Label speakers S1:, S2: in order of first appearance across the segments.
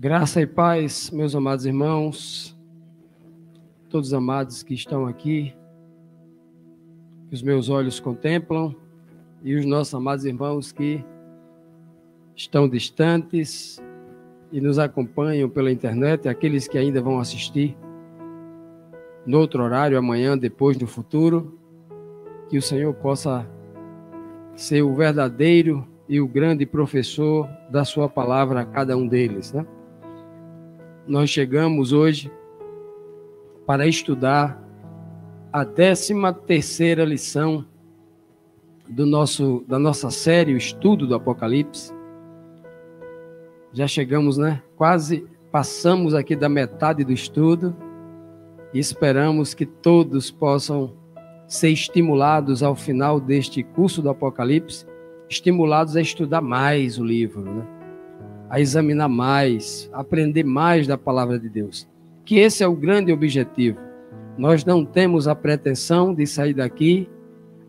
S1: Graça e paz, meus amados irmãos, todos os amados que estão aqui, que os meus olhos contemplam, e os nossos amados irmãos que estão distantes e nos acompanham pela internet, aqueles que ainda vão assistir no outro horário, amanhã, depois, no futuro, que o Senhor possa ser o verdadeiro e o grande professor da sua palavra a cada um deles, né? Nós chegamos hoje para estudar a 13ª lição da nossa série, o estudo do Apocalipse. Já chegamos, né? Quase passamos aqui da metade do estudo e esperamos que todos possam ser estimulados ao final deste curso do Apocalipse, estimulados a estudar mais o livro, né? A examinar mais, a aprender mais da palavra de Deus. Que esse é o grande objetivo. Nós não temos a pretensão de sair daqui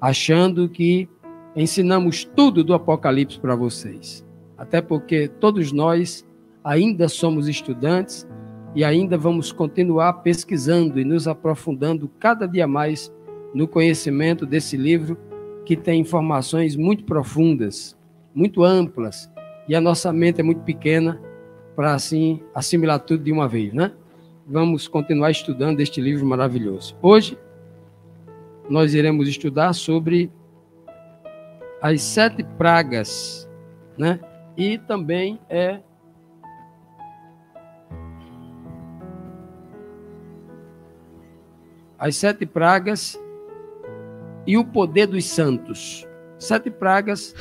S1: achando que ensinamos tudo do Apocalipse para vocês. Até porque todos nós ainda somos estudantes e ainda vamos continuar pesquisando e nos aprofundando cada dia mais no conhecimento desse livro que tem informações muito profundas, muito amplas, e a nossa mente é muito pequena para, assim, assimilar tudo de uma vez, né? Vamos continuar estudando este livro maravilhoso. Hoje, nós iremos estudar sobre as 7 pragas, né? E também as 7 pragas e o poder dos santos. 7 pragas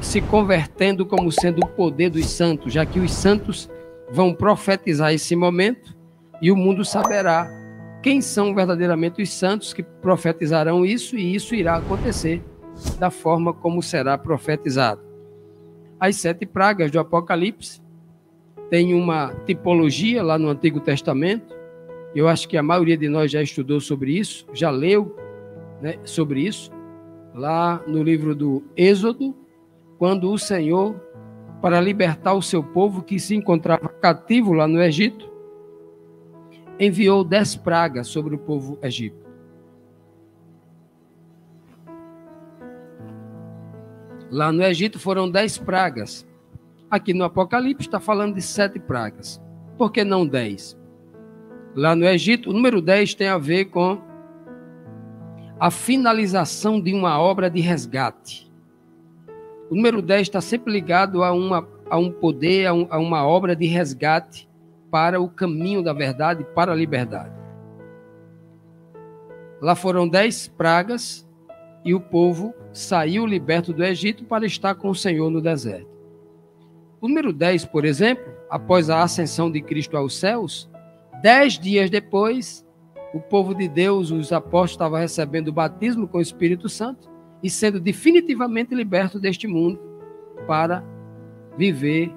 S1: se convertendo como sendo o poder dos santos, já que os santos vão profetizar esse momento e o mundo saberá quem são verdadeiramente os santos que profetizarão isso, e isso irá acontecer da forma como será profetizado. As 7 pragas do Apocalipse têm uma tipologia lá no Antigo Testamento. Eu acho que a maioria de nós já estudou sobre isso, já leu, né, sobre isso, lá no livro do Êxodo, quando o Senhor, para libertar o seu povo que se encontrava cativo lá no Egito, enviou 10 pragas sobre o povo egípcio. Lá no Egito foram 10 pragas. Aqui no Apocalipse está falando de 7 pragas. Por que não 10? Lá no Egito, o número 10 tem a ver com a finalização de uma obra de resgate. O número 10 está sempre ligado a um poder, a uma obra de resgate para o caminho da verdade, para a liberdade. Lá foram 10 pragas e o povo saiu liberto do Egito para estar com o Senhor no deserto. O número 10, por exemplo, após a ascensão de Cristo aos céus, 10 dias depois, o povo de Deus, os apóstolos, estavam recebendo o batismo com o Espírito Santo e sendo definitivamente liberto deste mundo para viver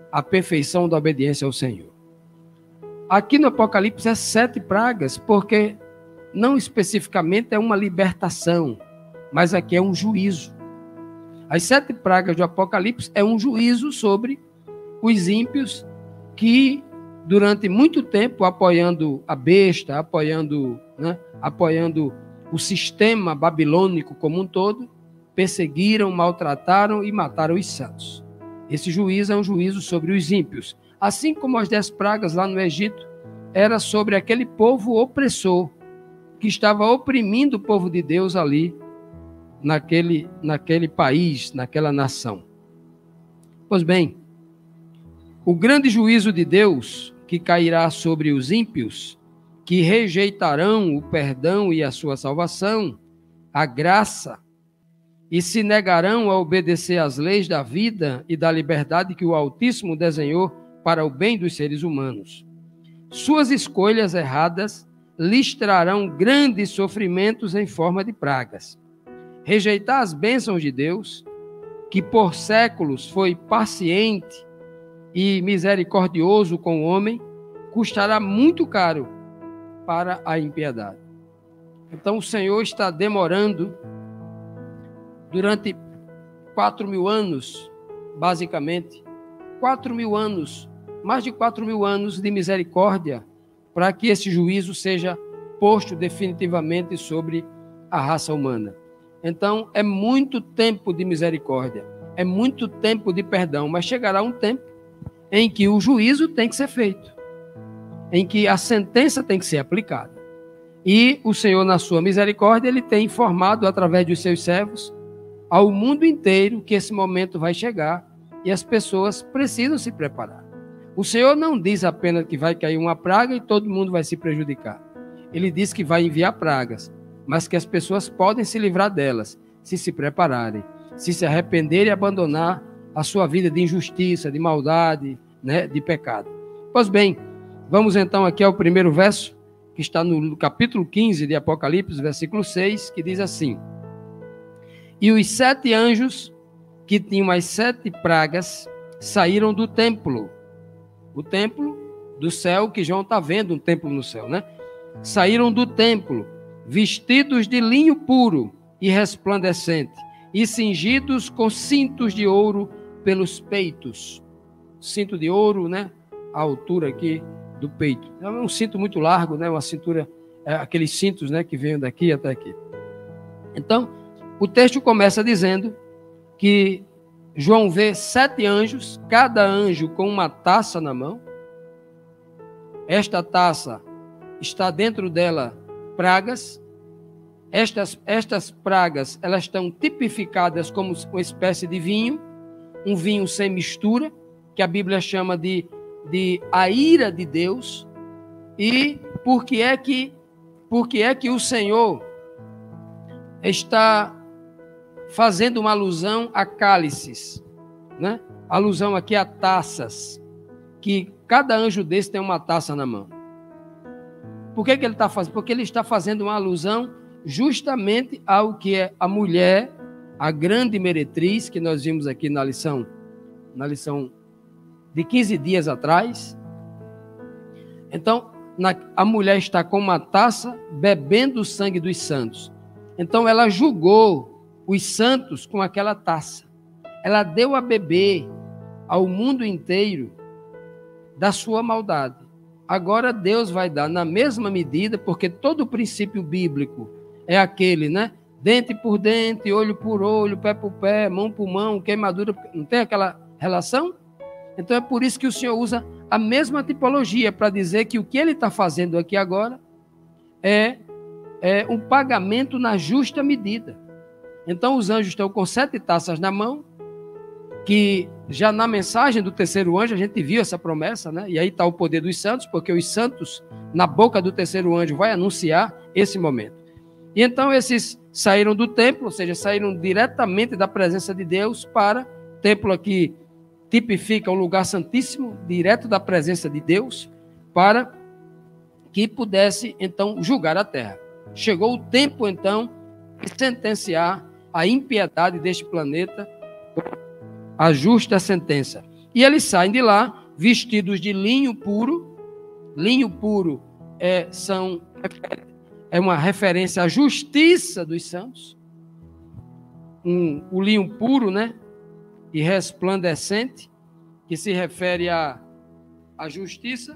S1: a perfeição da obediência ao Senhor. Aqui no Apocalipse é 7 pragas, porque não especificamente é uma libertação, mas aqui é um juízo. As 7 pragas do Apocalipse é um juízo sobre os ímpios que, durante muito tempo, apoiando a besta, apoiando o sistema babilônico como um todo, perseguiram, maltrataram e mataram os santos. Esse juízo é um juízo sobre os ímpios. Assim como as 10 pragas lá no Egito, era sobre aquele povo opressor, que estava oprimindo o povo de Deus ali, naquele país, naquela nação. Pois bem, o grande juízo de Deus, que cairá sobre os ímpios, que rejeitarão o perdão e a sua salvação, a graça, e se negarão a obedecer às leis da vida e da liberdade que o Altíssimo desenhou para o bem dos seres humanos. Suas escolhas erradas lhes trarão grandes sofrimentos em forma de pragas. Rejeitar as bênçãos de Deus, que por séculos foi paciente e misericordioso com o homem, custará muito caro para a impiedade. Então o Senhor está demorando durante 4.000 anos, basicamente, 4.000 anos mais de 4.000 anos de misericórdia para que esse juízo seja posto definitivamente sobre a raça humana. Então, é muito tempo de misericórdia, é muito tempo de perdão, mas chegará um tempo em que o juízo tem que ser feito, em que a sentença tem que ser aplicada. E o Senhor, na sua misericórdia, ele tem informado através dos seus servos ao mundo inteiro que esse momento vai chegar e as pessoas precisam se preparar. O Senhor não diz apenas que vai cair uma praga e todo mundo vai se prejudicar. Ele diz que vai enviar pragas, mas que as pessoas podem se livrar delas, se prepararem, se arrependerem e abandonar a sua vida de injustiça, de maldade, né, de pecado. Pois bem, vamos então aqui ao primeiro verso, que está no capítulo 15 de Apocalipse, versículo 6, que diz assim: E os 7 anjos que tinham as 7 pragas saíram do templo. O templo do céu, que João está vendo um templo no céu, né? Saíram do templo, vestidos de linho puro e resplandecente, e cingidos com cintos de ouro pelos peitos. Cinto de ouro, né? A altura aqui do peito. É um cinto muito largo, né? Uma cintura, aqueles cintos, né, que vêm daqui até aqui. Então, o texto começa dizendo que João vê 7 anjos, cada anjo com uma taça na mão. Esta taça está dentro dela pragas. Estas pragas, elas estão tipificadas como uma espécie de vinho, um vinho sem mistura, que a Bíblia chama de a ira de Deus. E por que é que o Senhor está fazendo uma alusão a cálices, né? Alusão aqui a taças, que cada anjo desse tem uma taça na mão. Por que ele está fazendo? Porque ele está fazendo uma alusão justamente ao que é a mulher, a grande meretriz, que nós vimos aqui na lição de 15 dias atrás. Então, a mulher está com uma taça bebendo o sangue dos santos. Então, ela julgou os santos com aquela taça. Ela deu a beber ao mundo inteiro da sua maldade. Agora Deus vai dar na mesma medida, porque todo o princípio bíblico é aquele, né? Dente por dente, olho por olho, pé por pé, mão por mão, queimadura. Não tem aquela relação? Então é por isso que o Senhor usa a mesma tipologia para dizer que o que ele está fazendo aqui agora é um pagamento na justa medida. Então os anjos estão com 7 taças na mão, que já na mensagem do terceiro anjo a gente viu essa promessa, né? E aí está o poder dos santos, porque os santos na boca do terceiro anjo vai anunciar esse momento. E então esses saíram do templo, ou seja, saíram diretamente da presença de Deus para o templo aqui, tipifica um lugar santíssimo, direto da presença de Deus, para que pudesse então julgar a terra. Chegou o tempo então de sentenciar a impiedade deste planeta, a justa sentença. E eles saem de lá vestidos de linho puro. Linho puro é uma referência à justiça dos santos. O linho puro, né? E resplandecente, que se refere à justiça.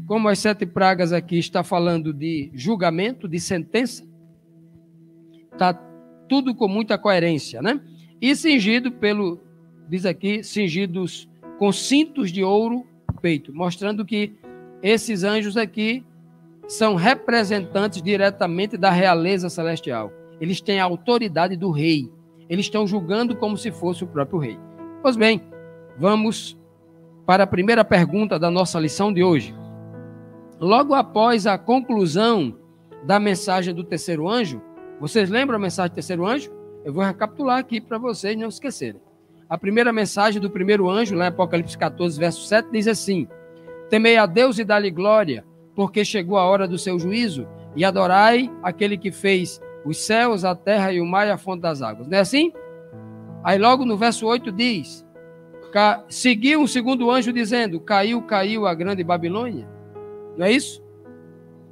S1: Como as 7 pragas aqui está falando de julgamento, de sentença, está tudo com muita coerência, né? E cingido diz aqui, cingidos com cintos de ouro no peito, mostrando que esses anjos aqui são representantes diretamente da realeza celestial. Eles têm a autoridade do rei. Eles estão julgando como se fosse o próprio rei. Pois bem, vamos para a primeira pergunta da nossa lição de hoje. Logo após a conclusão da mensagem do terceiro anjo, vocês lembram a mensagem do terceiro anjo? Eu vou recapitular aqui para vocês não esquecerem. A primeira mensagem do primeiro anjo, lá em Apocalipse 14, verso 7, diz assim: Temei a Deus e dá-lhe glória, porque chegou a hora do seu juízo, e adorai aquele que fez os céus, a terra e o mar e a fonte das águas. Não é assim? Aí logo no verso 8 diz: seguiu um segundo anjo dizendo: caiu a grande Babilônia. Não é isso?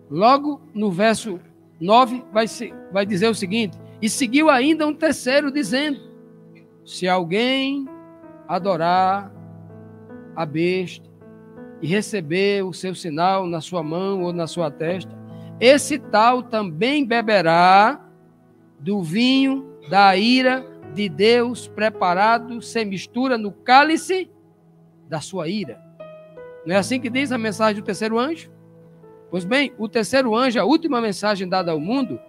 S1: Logo no verso 9 vai dizer o seguinte: e seguiu ainda um terceiro dizendo: se alguém adorar a besta e receber o seu sinal na sua mão ou na sua testa, esse tal também beberá do vinho da ira de Deus preparado sem mistura no cálice da sua ira. Não é assim que diz a mensagem do terceiro anjo? Pois bem, o terceiro anjo, a última mensagem dada ao mundo,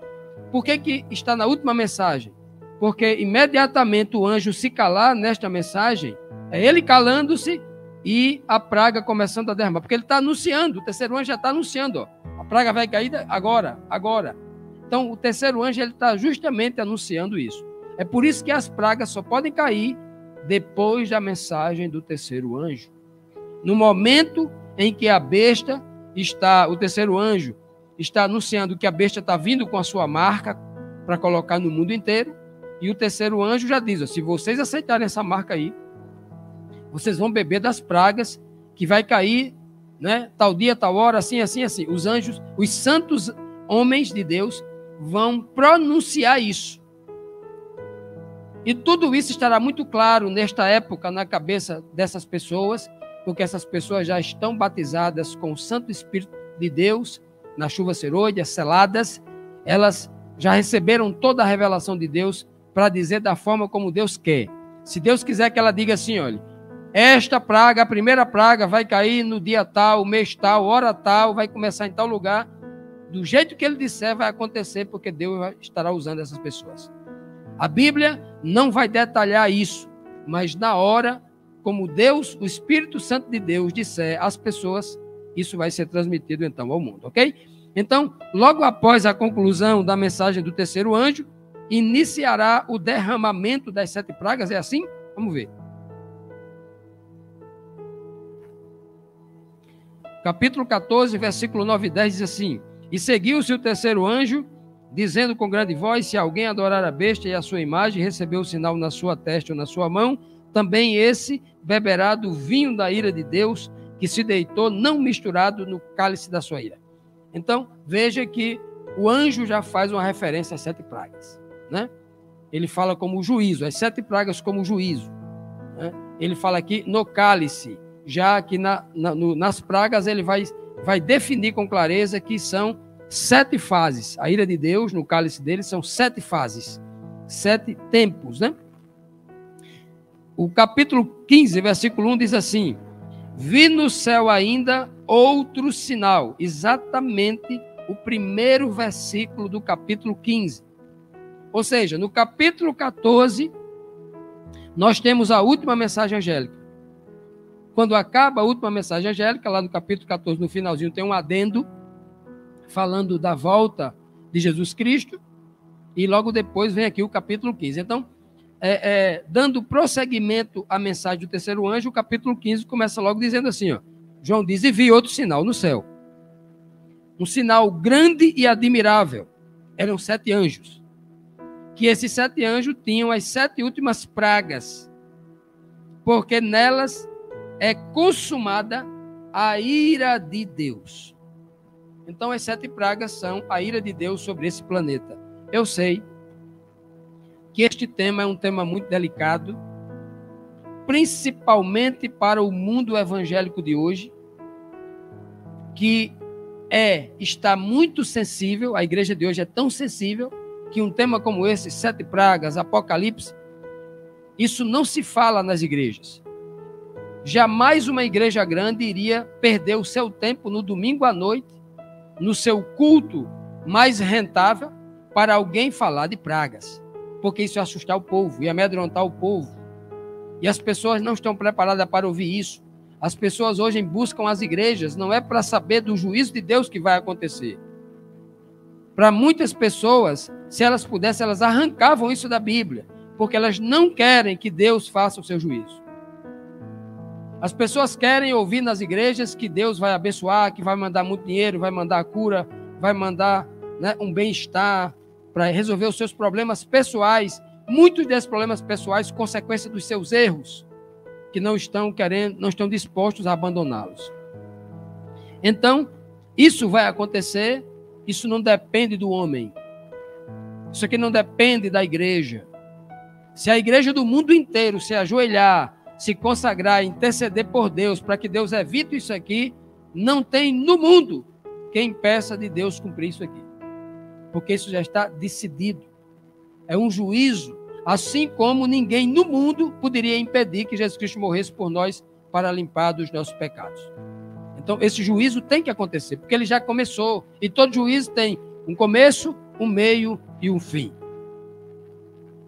S1: por que está na última mensagem? Porque imediatamente o anjo se calar nesta mensagem, é ele calando-se e a praga começando a derramar. Porque ele está anunciando, o terceiro anjo já está anunciando, ó, a praga vai cair agora. Então, o terceiro anjo está justamente anunciando isso. É por isso que as pragas só podem cair depois da mensagem do terceiro anjo. No momento em que a besta está, o terceiro anjo está anunciando que a besta está vindo com a sua marca para colocar no mundo inteiro, e o terceiro anjo já diz, ó, se vocês aceitarem essa marca aí, vocês vão beber das pragas que vai cair, né, tal dia, tal hora, assim. Os anjos, os santos homens de Deus vão pronunciar isso. E tudo isso estará muito claro nesta época na cabeça dessas pessoas, porque essas pessoas já estão batizadas com o Santo Espírito de Deus, na chuva serôdia, seladas, elas já receberam toda a revelação de Deus para dizer da forma como Deus quer. Se Deus quiser que ela diga assim, olha, esta praga, a primeira praga vai cair no dia tal, mês tal, hora tal, vai começar em tal lugar, do jeito que ele disser vai acontecer, porque Deus estará usando essas pessoas. A Bíblia não vai detalhar isso, mas na hora, como Deus, o Espírito Santo de Deus disser às pessoas, isso vai ser transmitido então ao mundo, ok? Então, logo após a conclusão da mensagem do terceiro anjo, iniciará o derramamento das 7 pragas, é assim? Vamos ver. Capítulo 14, versículo 9 e 10 diz assim: E seguiu-se o terceiro anjo, dizendo com grande voz, se alguém adorar a besta e a sua imagem, recebeu o sinal na sua testa ou na sua mão, também esse beberá do vinho da ira de Deus, que se deitou não misturado no cálice da sua ira. Então, veja que o anjo já faz uma referência às 7 pragas, né? Ele fala como juízo, as 7 pragas como juízo, né? Ele fala aqui no cálice, já que nas pragas ele vai definir com clareza que são 7 fases. A ira de Deus, no cálice dele, são 7 fases, 7 tempos, né? O capítulo 15, versículo 1 diz assim: Vi no céu ainda outro sinal, exatamente o primeiro versículo do capítulo 15. Ou seja, no capítulo 14, nós temos a última mensagem angélica. Quando acaba a última mensagem angélica, lá no capítulo 14, no finalzinho, tem um adendo falando da volta de Jesus Cristo, e logo depois vem aqui o capítulo 15. Então, dando prosseguimento à mensagem do terceiro anjo, o capítulo 15 começa logo dizendo assim, ó, João diz, e vi outro sinal no céu. Um sinal grande e admirável. Eram 7 anjos. Que esses 7 anjos tinham as 7 últimas pragas, porque nelas é consumada a ira de Deus. Então, as 7 pragas são a ira de Deus sobre esse planeta. Eu sei que este tema é um tema muito delicado, principalmente para o mundo evangélico de hoje, que está muito sensível, a igreja de hoje é tão sensível, que um tema como esse, 7 pragas, Apocalipse, isso não se fala nas igrejas. Jamais uma igreja grande iria perder o seu tempo no domingo à noite, no seu culto mais rentável, para alguém falar de pragas, porque isso ia assustar o povo, ia amedrontar o povo. E as pessoas não estão preparadas para ouvir isso. As pessoas hoje buscam as igrejas, não é para saber do juízo de Deus que vai acontecer. Para muitas pessoas, se elas pudessem, elas arrancavam isso da Bíblia, porque elas não querem que Deus faça o seu juízo. As pessoas querem ouvir nas igrejas que Deus vai abençoar, que vai mandar muito dinheiro, vai mandar a cura, vai mandar, né, um bem-estar para resolver os seus problemas pessoais. Muitos desses problemas pessoais, consequência dos seus erros, que não estão dispostos a abandoná-los. Então, isso vai acontecer, isso não depende do homem. Isso aqui não depende da igreja. Se a igreja do mundo inteiro se ajoelhar, se consagrar, interceder por Deus, para que Deus evite isso aqui, não tem no mundo quem impeça de Deus cumprir isso aqui. Porque isso já está decidido. É um juízo, assim como ninguém no mundo poderia impedir que Jesus Cristo morresse por nós para limpar dos nossos pecados. Então, esse juízo tem que acontecer, porque ele já começou. E todo juízo tem um começo, um meio e um fim.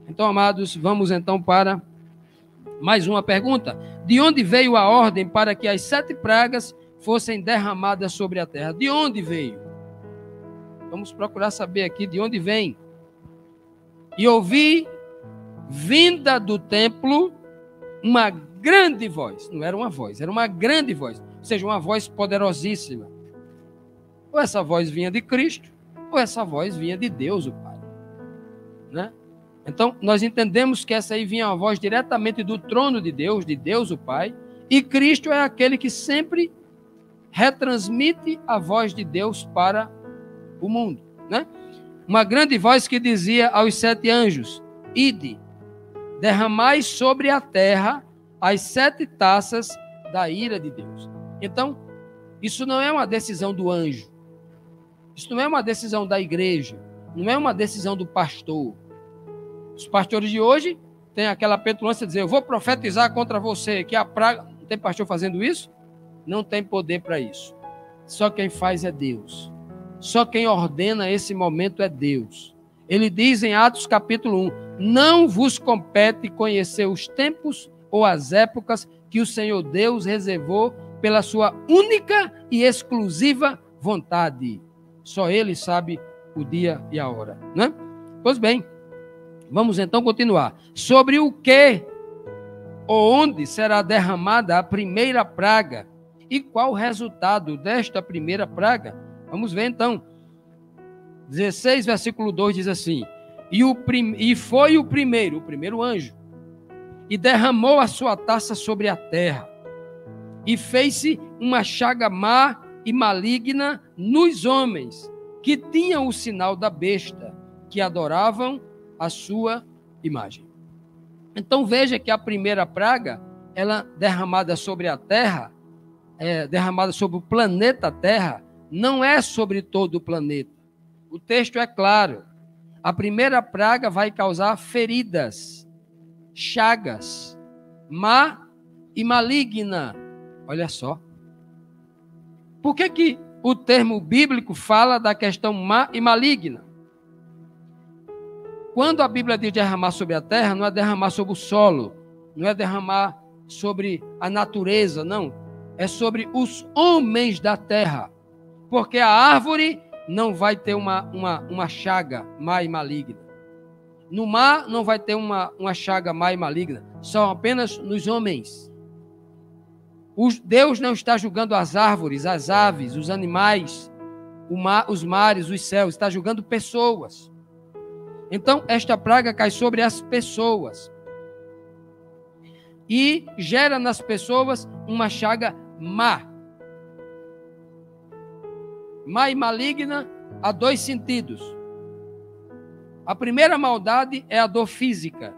S1: Então, amados, vamos então para mais uma pergunta. De onde veio a ordem para que as 7 pragas fossem derramadas sobre a terra? De onde veio? Vamos procurar saber aqui de onde vem. E ouvi, vinda do templo, uma grande voz. Não era uma voz, era uma grande voz. Ou seja, uma voz poderosíssima. Ou essa voz vinha de Cristo, ou essa voz vinha de Deus, o Pai. Né? Então, nós entendemos que essa aí vinha uma voz diretamente do trono de Deus o Pai, e Cristo é aquele que sempre retransmite a voz de Deus para o mundo. Né? Uma grande voz que dizia aos 7 anjos: ide, derramai sobre a terra as 7 taças da ira de Deus. Então, isso não é uma decisão do anjo. Isso não é uma decisão da igreja. Não é uma decisão do pastor. Os pastores de hoje têm aquela petulância de dizer: eu vou profetizar contra você, que a praga... Não tem pastor fazendo isso? Não tem poder para isso. Só quem faz é Deus. Só quem ordena esse momento é Deus. Ele diz em Atos capítulo 1, não vos compete conhecer os tempos ou as épocas que o Senhor Deus reservou pela sua única e exclusiva vontade. Só Ele sabe o dia e a hora. Né? Pois bem, vamos então continuar. Sobre o que ou onde será derramada a primeira praga e qual o resultado desta primeira praga? Vamos ver então. 16, versículo 2 diz assim: E foi o primeiro anjo, e derramou a sua taça sobre a terra, e fez-se uma chaga má e maligna nos homens, que tinham o sinal da besta, que adoravam a sua imagem. Então veja que a primeira praga, ela derramada sobre a terra, derramada sobre o planeta Terra, não é sobre todo o planeta. O texto é claro. A primeira praga vai causar feridas, chagas, má e maligna. Olha só. Por que o termo bíblico fala da questão má e maligna? Quando a Bíblia diz derramar sobre a terra, não é derramar sobre o solo, não é derramar sobre a natureza, não. É sobre os homens da terra. Porque a árvore não vai ter uma chaga má e maligna. No mar não vai ter uma chaga má e maligna. São apenas nos homens. Deus não está julgando as árvores, as aves, os animais, os mares, os céus. Está julgando pessoas. Então, esta praga cai sobre as pessoas. E gera nas pessoas uma chaga má. Má e maligna há 2 sentidos. A primeira maldade é a dor física.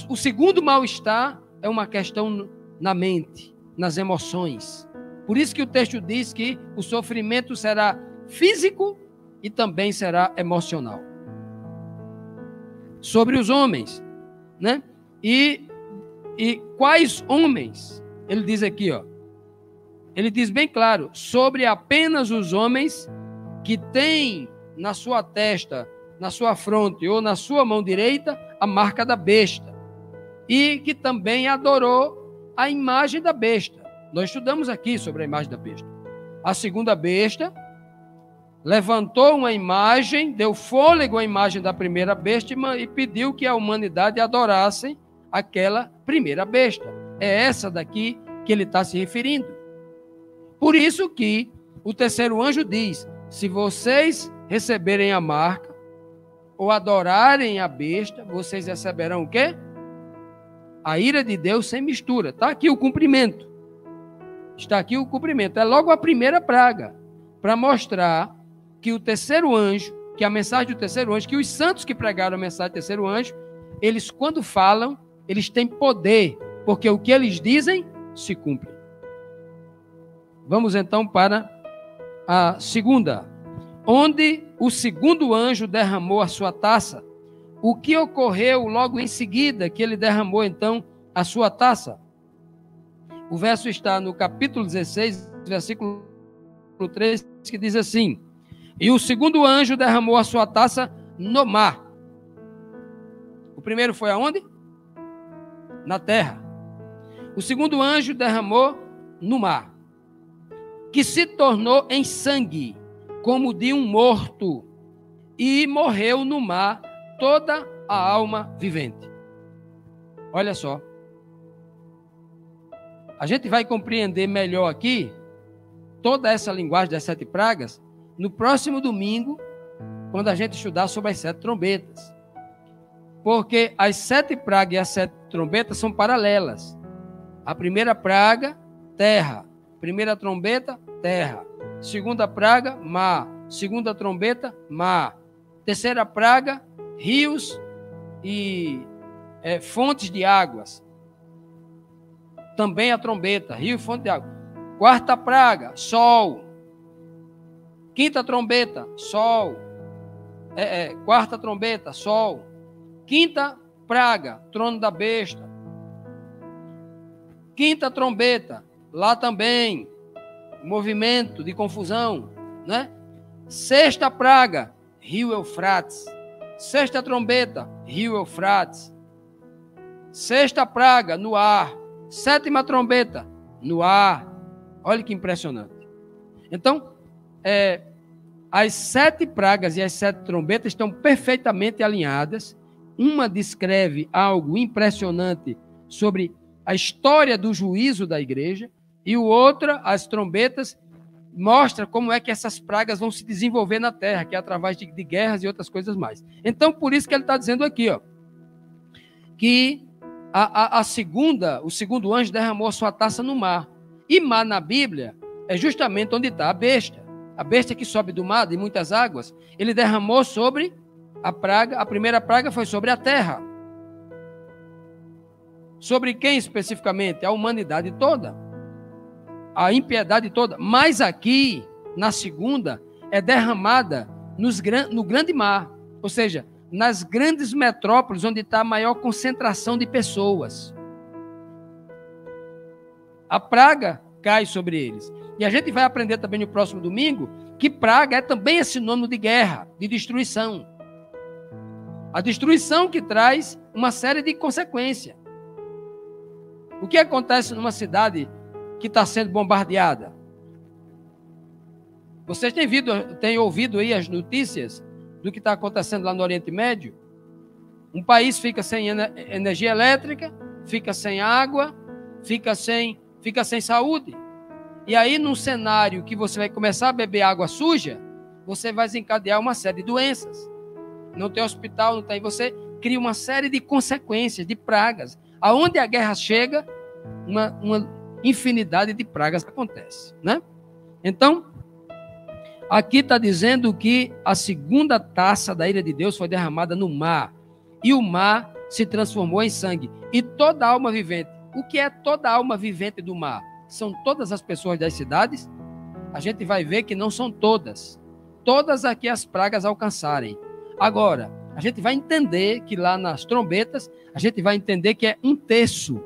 S1: O segundo mal-estar é uma questão na mente, nas emoções. Por isso que o texto diz que o sofrimento será físico e também será emocional. Sobre os homens, né? E quais homens? Ele diz aqui, ó. Ele diz bem claro, sobre apenas os homens que têm na sua testa, na sua fronte ou na sua mão direita a marca da besta. E que também adorou a imagem da besta. Nós estudamos aqui sobre a imagem da besta. A segunda besta levantou uma imagem, deu fôlego à imagem da primeira besta e pediu que a humanidade adorasse aquela primeira besta. É essa daqui que ele está se referindo. Por isso que o terceiro anjo diz: se vocês receberem a marca ou adorarem a besta, vocês receberão o quê? A ira de Deus sem mistura. Está aqui o cumprimento. Está aqui o cumprimento. É logo a primeira praga, para mostrar que o terceiro anjo, que a mensagem do terceiro anjo, que os santos que pregaram a mensagem do terceiro anjo, eles quando falam, eles têm poder porque o que eles dizem se cumpre. Vamos então para a segunda. Onde o segundo anjo derramou a sua taça. O que ocorreu logo em seguida que ele derramou então a sua taça? O verso está no capítulo 16, versículo 3, que diz assim: e o segundo anjo derramou a sua taça no mar. O primeiro foi aonde? Na terra. O segundo anjo derramou no mar, que se tornou em sangue, como de um morto, e morreu no mar toda a alma vivente. Olha só. A gente vai compreender melhor aqui toda essa linguagem das 7 pragas no próximo domingo, quando a gente estudar sobre as 7 trombetas. Porque as 7 pragas e as 7 trombetas são paralelas. A primeira praga, terra. Primeira trombeta, terra. Segunda praga, mar. Segunda trombeta, mar. Terceira praga, rios e fontes de águas. Também a trombeta, rio e fonte de água. Quarta praga, sol. Quinta trombeta, sol. Quarta trombeta, sol. Quinta praga, trono da besta. Quinta trombeta, lá também, movimento de confusão, né? Sexta praga, rio Eufrates. Sexta trombeta, rio Eufrates. Sexta praga, no ar. Sétima trombeta, no ar. Olha que impressionante. Então, as 7 pragas e as 7 trombetas estão perfeitamente alinhadas. Uma descreve algo impressionante sobre a história do juízo da igreja, e o outra, as trombetas, mostra como é que essas pragas vão se desenvolver na terra, que é através de guerras e outras coisas mais. Então, por isso que ele está dizendo aqui, ó, que o segundo anjo derramou a sua taça no mar. E mar na Bíblia é justamente onde está a besta. A besta que sobe do mar, de muitas águas, ele derramou sobre a praga. A primeira praga foi sobre a terra. Sobre quem especificamente? A humanidade toda. A impiedade toda. Mas aqui, na segunda, é derramada no grande mar. Ou seja, nas grandes metrópoles, onde está a maior concentração de pessoas. A praga cai sobre eles. E a gente vai aprender também no próximo domingo que praga é também sinônimo de guerra, de destruição. A destruição que traz uma série de consequências. O que acontece numa cidade que está sendo bombardeada? Vocês têm ouvido aí as notícias do que está acontecendo lá no Oriente Médio? Um país fica sem energia elétrica, fica sem água, fica sem saúde. E aí, num cenário que você vai começar a beber água suja, você vai desencadear uma série de doenças. Não tem hospital, não tem. Você cria uma série de consequências, de pragas. Aonde a guerra chega, uma infinidade de pragas acontece, né? Então, aqui está dizendo que a segunda taça da ira de Deus foi derramada no mar. E o mar se transformou em sangue. E toda alma vivente. O que é toda alma vivente do mar? São todas as pessoas das cidades? A gente vai ver que não são todas. Todas aqui as pragas alcançarem. Agora, a gente vai entender que lá nas trombetas, a gente vai entender que é 1/3.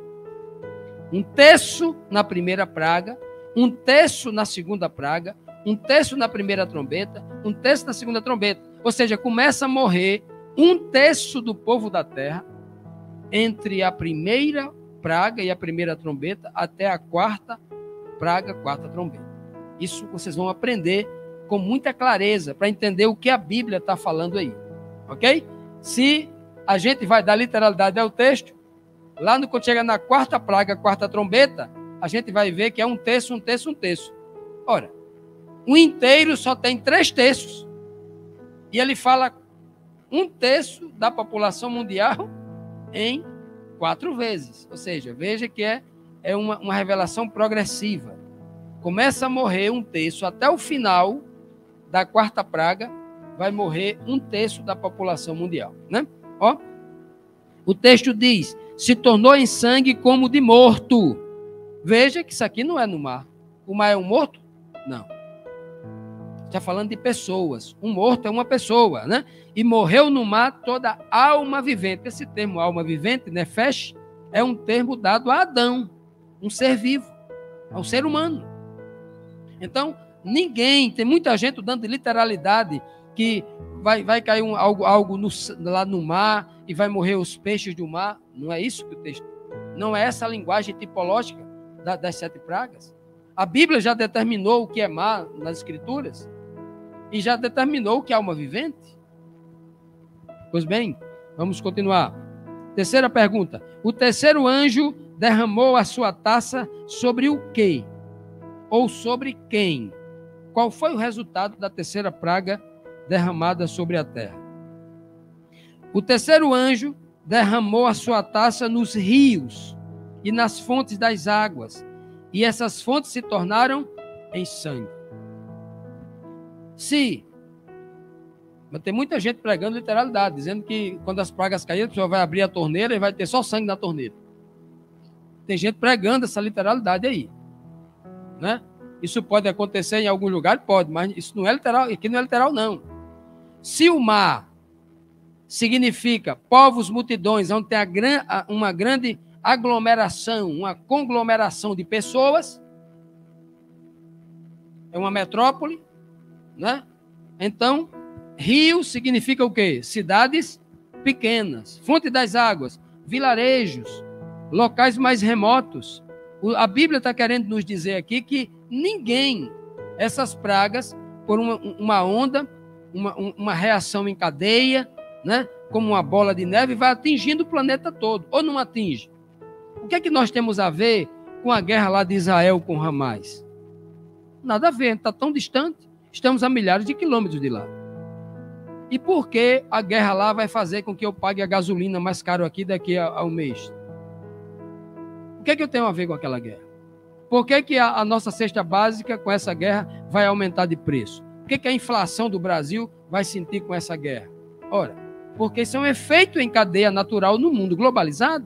S1: 1/3 na primeira praga, 1/3 na segunda praga, 1/3 na primeira trombeta, 1/3 na segunda trombeta. Ou seja, começa a morrer 1/3 do povo da terra entre a primeira praga e a primeira trombeta até a quarta praga, quarta trombeta. Isso vocês vão aprender com muita clareza para entender o que a Bíblia está falando aí. Ok? Se a gente vai dar literalidade ao texto, lá quando chega na quarta praga, quarta trombeta, a gente vai ver que é 1/3, 1/3, 1/3. Ora, um inteiro só tem 3/3. E ele fala 1/3 da população mundial em 4 vezes. Ou seja, veja que é uma revelação progressiva. Começa a morrer 1/3 até o final da quarta praga, vai morrer 1/3 da população mundial, né? Ó, O texto diz, se tornou em sangue como de morto. Veja que isso aqui não é no mar. O mar é um morto? Não. Está falando de pessoas. Um morto é uma pessoa, né? E morreu no mar toda alma vivente. Esse termo alma vivente, nefesh, é um termo dado a Adão, um ser vivo, a um ser humano. Então, ninguém, tem muita gente dando literalidade que vai cair algo lá no mar e vai morrer os peixes do mar. Não é isso que o texto... Não é essa a linguagem tipológica das 7 pragas. A Bíblia já determinou o que é mar nas Escrituras e já determinou o que é alma vivente. Pois bem, vamos continuar. Terceira pergunta. O terceiro anjo derramou a sua taça sobre o quê? Ou sobre quem? Qual foi o resultado da terceira praga derramada sobre a terra? O terceiro anjo derramou a sua taça nos rios e nas fontes das águas, e essas fontes se tornaram em sangue. Mas tem muita gente pregando literalidade, dizendo que quando as pragas caírem, a pessoa vai abrir a torneira e vai ter só sangue na torneira. Tem gente pregando essa literalidade aí, né? Isso pode acontecer em algum lugar? Pode, mas isso não é literal, aqui não é literal, não. Se o mar significa povos, multidões, onde tem uma grande aglomeração, uma conglomeração de pessoas, é uma metrópole, né? Então, rio significa o quê? Cidades pequenas, fonte das águas, vilarejos, locais mais remotos. A Bíblia está querendo nos dizer aqui que ninguém, essas pragas, por uma onda, uma reação em cadeia, né, como uma bola de neve, vai atingindo o planeta todo, ou não atinge? O que é que nós temos a ver com a guerra lá de Israel com Hamas? Nada a ver, está tão distante, estamos a milhares de quilômetros de lá. E por que a guerra lá vai fazer com que eu pague a gasolina mais caro aqui daqui a um mês? O que é que eu tenho a ver com aquela guerra? Por que a nossa cesta básica com essa guerra vai aumentar de preço? Por que a inflação do Brasil vai sentir com essa guerra? Ora, porque isso é um efeito em cadeia natural no mundo globalizado.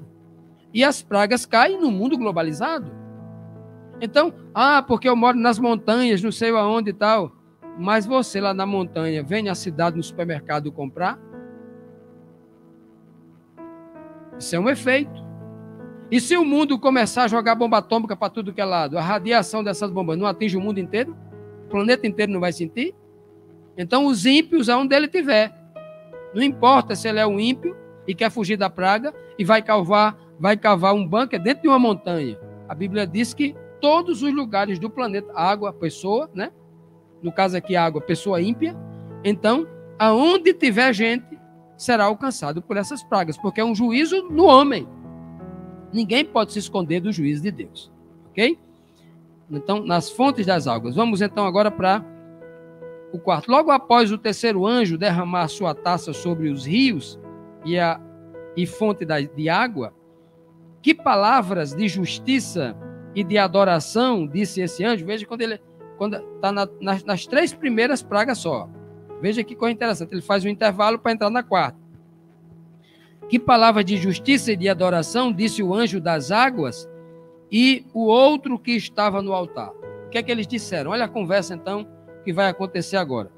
S1: E as pragas caem no mundo globalizado. Então, porque eu moro nas montanhas, não sei aonde e tal. Mas você lá na montanha, vem à cidade, no supermercado comprar? Isso é um efeito. E se o mundo começar a jogar bomba atômica para tudo que é lado, a radiação dessas bombas não atinge o mundo inteiro? O planeta inteiro não vai sentir? Então, os ímpios, aonde ele estiver. Não importa se ele é um ímpio e quer fugir da praga e vai cavar um bunker dentro de uma montanha. A Bíblia diz que todos os lugares do planeta, água, pessoa, né? No caso aqui, água, pessoa ímpia. Então, aonde tiver gente, será alcançado por essas pragas, porque é um juízo no homem. Ninguém pode se esconder do juízo de Deus. Ok? Então, nas fontes das águas. Vamos então agora para o quarto. Logo após o terceiro anjo derramar sua taça sobre os rios e fonte de água, que palavras de justiça e de adoração disse esse anjo? Veja quando está nas 3 primeiras pragas só. Veja que coisa interessante. Ele faz um intervalo para entrar na quarta. Que palavra de justiça e de adoração disse o anjo das águas e o outro que estava no altar? O que é que eles disseram? Olha a conversa então que vai acontecer agora.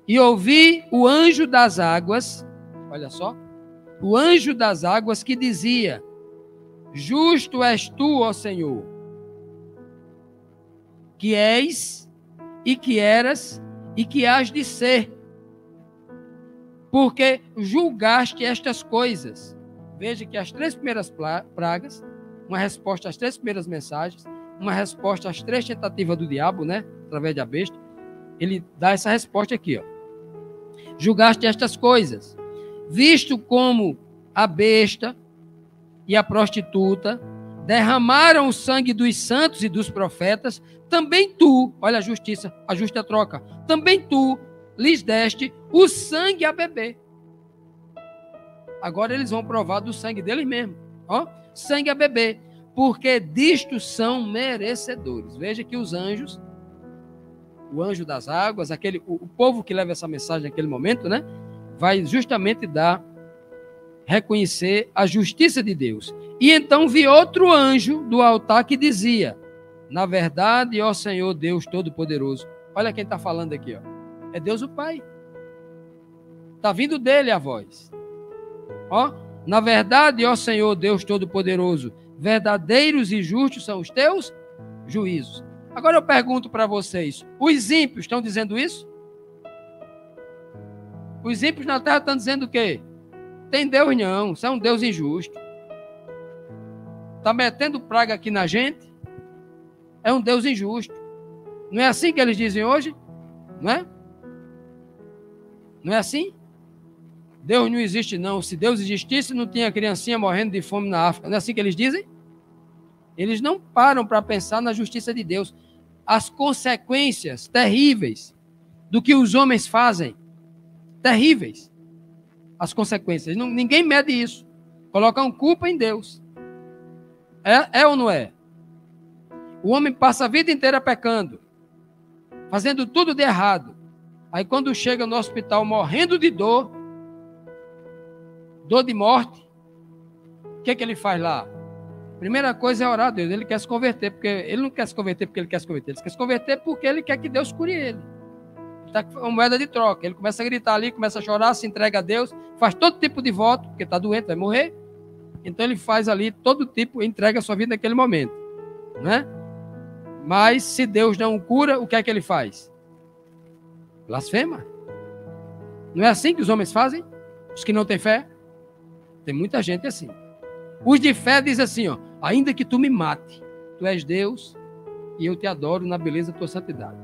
S1: E ouvi o anjo das águas, olha só, o anjo das águas que dizia: justo és tu, ó Senhor, que és e que eras e que hás de ser, porque julgaste estas coisas. Veja que as 3 primeiras pragas, uma resposta às 3 primeiras mensagens, uma resposta às 3 tentativas do diabo, né, através da besta, ele dá essa resposta aqui, ó. Julgaste estas coisas, visto como a besta e a prostituta derramaram o sangue dos santos e dos profetas, também tu, olha a justiça, a justa troca, também tu lhes deste o sangue a beber. Agora eles vão provar do sangue deles mesmos, ó, sangue a beber, porque disto são merecedores. Veja que os anjos, o anjo das águas, o povo que leva essa mensagem naquele momento, né, vai justamente dar reconhecer a justiça de Deus. E então vi outro anjo do altar que dizia: na verdade, ó Senhor Deus Todo-Poderoso. Olha quem está falando aqui, ó. É Deus o Pai. Está vindo dele a voz. Ó, na verdade, ó Senhor Deus Todo-Poderoso, verdadeiros e justos são os teus juízos. Agora eu pergunto para vocês, os ímpios estão dizendo isso? Os ímpios na terra estão dizendo o quê? Tem Deus não, você é um Deus injusto. Está metendo praga aqui na gente? É um Deus injusto. Não é assim que eles dizem hoje? Não é? Não é assim? Deus não existe não. Se Deus existisse, não tinha criancinha morrendo de fome na África. Não é assim que eles dizem? Eles não param para pensar na justiça de Deus. As consequências terríveis do que os homens fazem. Terríveis. As consequências. Ninguém mede isso. Colocam culpa em Deus. É ou não é? O homem passa a vida inteira pecando, fazendo tudo de errado. Aí quando chega no hospital morrendo de dor de morte, o que ele faz lá? Primeira coisa é orar a Deus. Ele quer se converter, porque ele não quer se converter porque ele quer se converter. Ele quer se converter porque ele quer que Deus cure ele. Está com uma moeda de troca. Ele começa a gritar ali, começa a chorar, se entrega a Deus, faz todo tipo de voto, porque está doente, vai morrer. Então ele faz ali todo tipo, entrega a sua vida naquele momento, né? Mas se Deus não o cura, o que é que ele faz? Blasfema. Não é assim que os homens fazem? Os que não têm fé? Tem muita gente assim. Os de fé dizem assim, ó: ainda que tu me mate, tu és Deus e eu te adoro na beleza da tua santidade.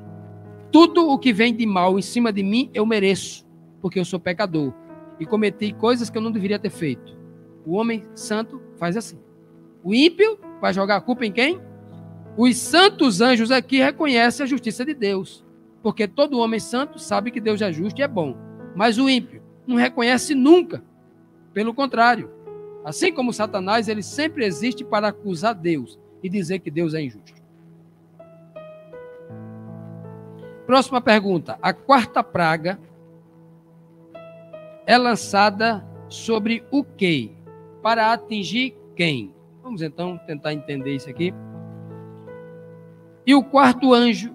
S1: Tudo o que vem de mal em cima de mim eu mereço, porque eu sou pecador e cometi coisas que eu não deveria ter feito. O homem santo faz assim. O ímpio vai jogar a culpa em quem? Os santos anjos aqui reconhecem a justiça de Deus, porque todo homem santo sabe que Deus é justo e é bom. Mas o ímpio não reconhece nunca. Pelo contrário, assim como Satanás, ele sempre existe para acusar Deus e dizer que Deus é injusto. Próxima pergunta. A quarta praga é lançada sobre o quê? Para atingir quem? Vamos então tentar entender isso aqui. E o quarto anjo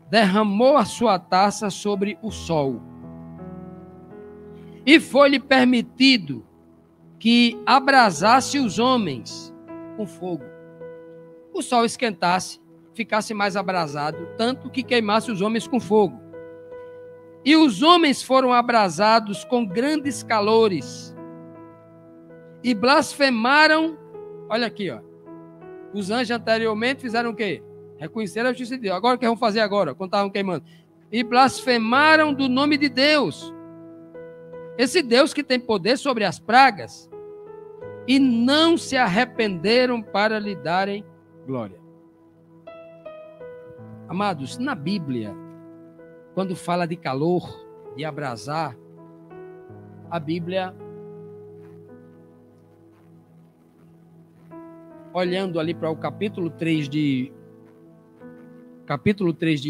S1: derramou a sua taça sobre o sol. E foi-lhe permitido que abrasasse os homens com fogo. O sol esquentasse, ficasse mais abrasado, tanto que queimasse os homens com fogo. E os homens foram abrasados com grandes calores. E blasfemaram, olha aqui, ó. Os anjos anteriormente fizeram o quê? Reconheceram a justiça de Deus. Agora o que vão fazer agora? Quando estavam queimando. E blasfemaram do nome de Deus. Esse Deus que tem poder sobre as pragas. E não se arrependeram para lhe darem glória. Amados, na Bíblia, quando fala de calor, de abrasar, a Bíblia, olhando ali para o capítulo 3 de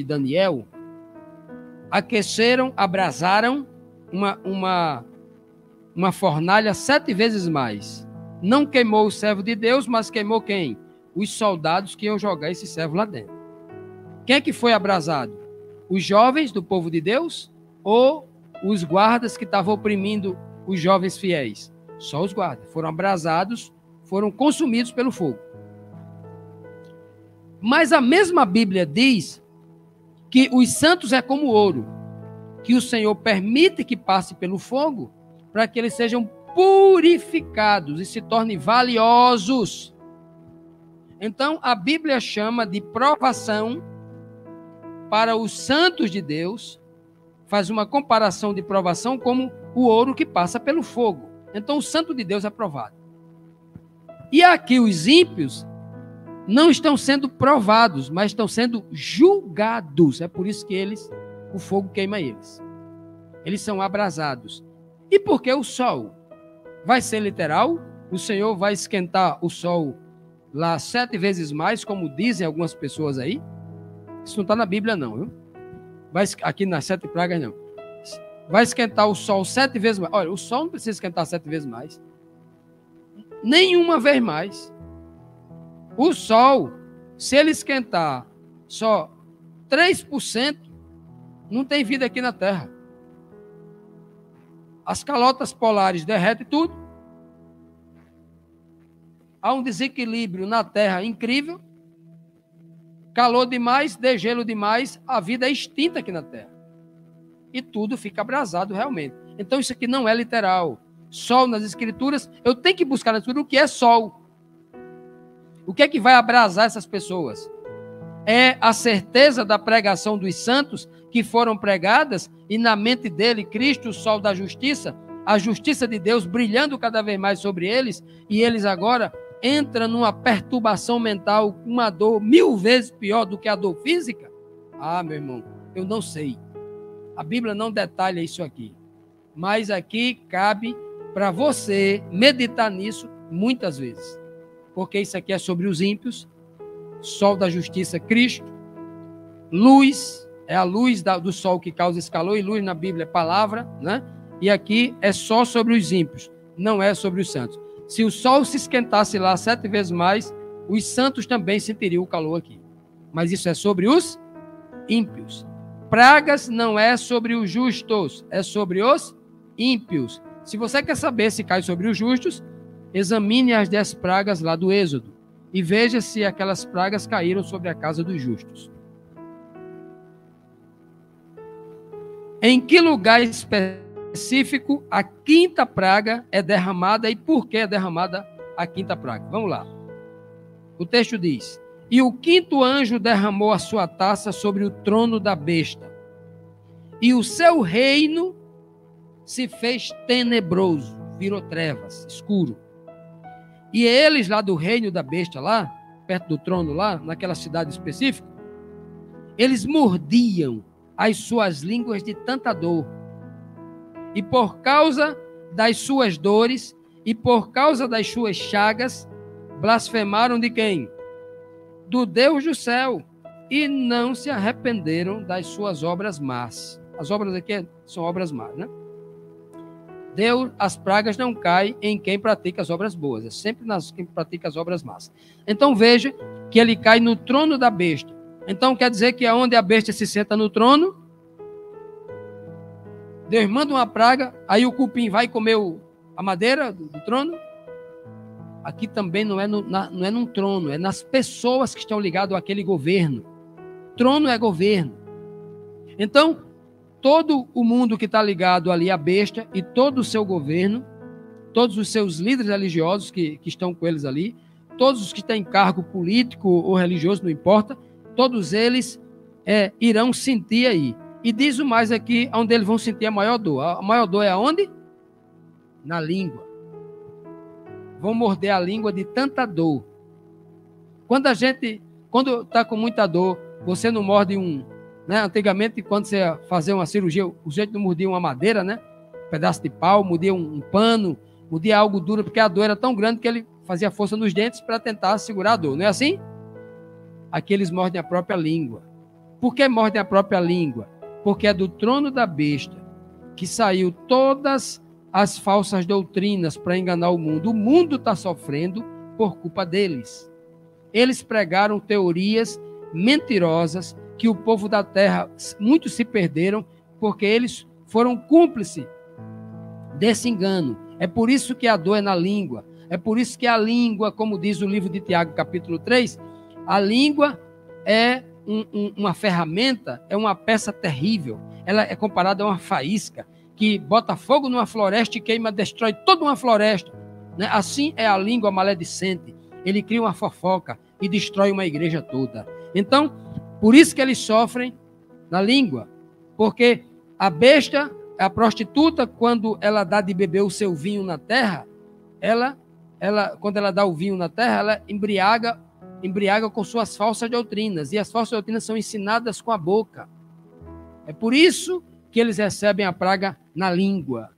S1: Daniel, aqueceram, abrasaram uma fornalha 7 vezes mais. Não queimou o servo de Deus, mas queimou quem? Os soldados que iam jogar esse servo lá dentro. Quem é que foi abrasado? Os jovens do povo de Deus ou os guardas que estavam oprimindo os jovens fiéis? Só os guardas. Foram abrasados, foram consumidos pelo fogo. Mas a mesma Bíblia diz que os santos é como ouro, que o Senhor permite que passe pelo fogo para que eles sejam purificados e se tornem valiosos. Então, a Bíblia chama de provação para os santos de Deus, faz uma comparação de provação como o ouro que passa pelo fogo. Então, o santo de Deus é provado. E aqui os ímpios não estão sendo provados, mas estão sendo julgados. É por isso que o fogo queima eles. Eles são abrasados. E por que o sol? Vai ser literal? O Senhor vai esquentar o sol lá 7 vezes mais, como dizem algumas pessoas aí? Isso não está na Bíblia não, viu? Aqui nas 7 pragas não. Vai esquentar o sol 7 vezes mais. Olha, o sol não precisa esquentar 7 vezes mais. nenhuma vez mais. O Sol, se ele esquentar só 3%, não tem vida aqui na Terra. As calotas polares derretem tudo. Há um desequilíbrio na Terra incrível. Calor demais, degelo demais, a vida é extinta aqui na Terra. E tudo fica abrasado realmente. Então isso aqui não é literal. Sol nas Escrituras, eu tenho que buscar na Escritura o que é sol. O que é que vai abrasar essas pessoas? É a certeza da pregação dos santos que foram pregadas e na mente dele, Cristo, o sol da justiça, a justiça de Deus brilhando cada vez mais sobre eles, e eles agora entram numa perturbação mental, uma dor 1000 vezes pior do que a dor física? Ah, meu irmão, eu não sei. A Bíblia não detalha isso aqui. Mas aqui cabe para você meditar nisso muitas vezes. Porque isso aqui é sobre os ímpios, sol da justiça, Cristo, luz, é a luz do sol que causa esse calor, e luz na Bíblia é palavra, né? E aqui é só sobre os ímpios, não é sobre os santos. Se o sol se esquentasse lá 7 vezes mais, os santos também sentiriam o calor aqui. Mas isso é sobre os ímpios. Pragas não é sobre os justos, é sobre os ímpios. Se você quer saber se cai sobre os justos, examine as 10 pragas lá do Êxodo e veja se aquelas pragas caíram sobre a casa dos justos. Em que lugar específico a 5ª praga é derramada e por que é derramada a 5ª praga? Vamos lá. O texto diz: e o 5º anjo derramou a sua taça sobre o trono da besta, e o seu reino se fez tenebroso, virou trevas, escuro. E eles lá do reino da besta, lá, perto do trono, lá, naquela cidade específica, eles mordiam as suas línguas de tanta dor. E por causa das suas dores e por causa das suas chagas, blasfemaram de quem? Do Deus do céu. E não se arrependeram das suas obras más. As obras aqui são obras más, né? Deus, as pragas não caem em quem pratica as obras boas, é sempre nas quem pratica as obras más. Então veja que ele cai no trono da besta. Então quer dizer que aonde a besta se senta no trono, Deus manda uma praga, aí o cupim vai comer a madeira do trono. Aqui também não é num trono, é nas pessoas que estão ligadas àquele governo. Trono é governo. Então, todo o mundo que está ligado ali à besta e todo o seu governo, todos os seus líderes religiosos que estão com eles ali, todos os que têm cargo político ou religioso, não importa, todos eles irão sentir aí. E diz o mais aqui, onde eles vão sentir a maior dor. A maior dor é aonde? Na língua. Vão morder a língua de tanta dor. Quando está com muita dor, você não morde né? Antigamente, quando você ia fazer uma cirurgia, o jeito não mordia uma madeira, né? Um pedaço de pau, mordia um pano, mordia algo duro, porque a dor era tão grande que ele fazia força nos dentes para tentar segurar a dor. Não é assim? Aqui eles mordem a própria língua. Por que mordem a própria língua? Porque é do trono da besta que saiu todas as falsas doutrinas para enganar o mundo. O mundo está sofrendo por culpa deles. Eles pregaram teorias mentirosas que o povo da terra, muitos se perderam, porque eles foram cúmplices desse engano. É por isso que a dor é na língua. É por isso que a língua, como diz o livro de Tiago, capítulo 3, a língua é uma ferramenta, é uma peça terrível. Ela é comparada a uma faísca que bota fogo numa floresta e queima, destrói toda uma floresta. Né? Assim é a língua maledicente. Ele cria uma fofoca e destrói uma igreja toda. Então, por isso que eles sofrem na língua. Porque a besta, a prostituta, quando ela dá de beber o seu vinho na terra, quando ela dá o vinho na terra, ela embriaga com suas falsas doutrinas. E as falsas doutrinas são ensinadas com a boca. É por isso que eles recebem a praga na língua.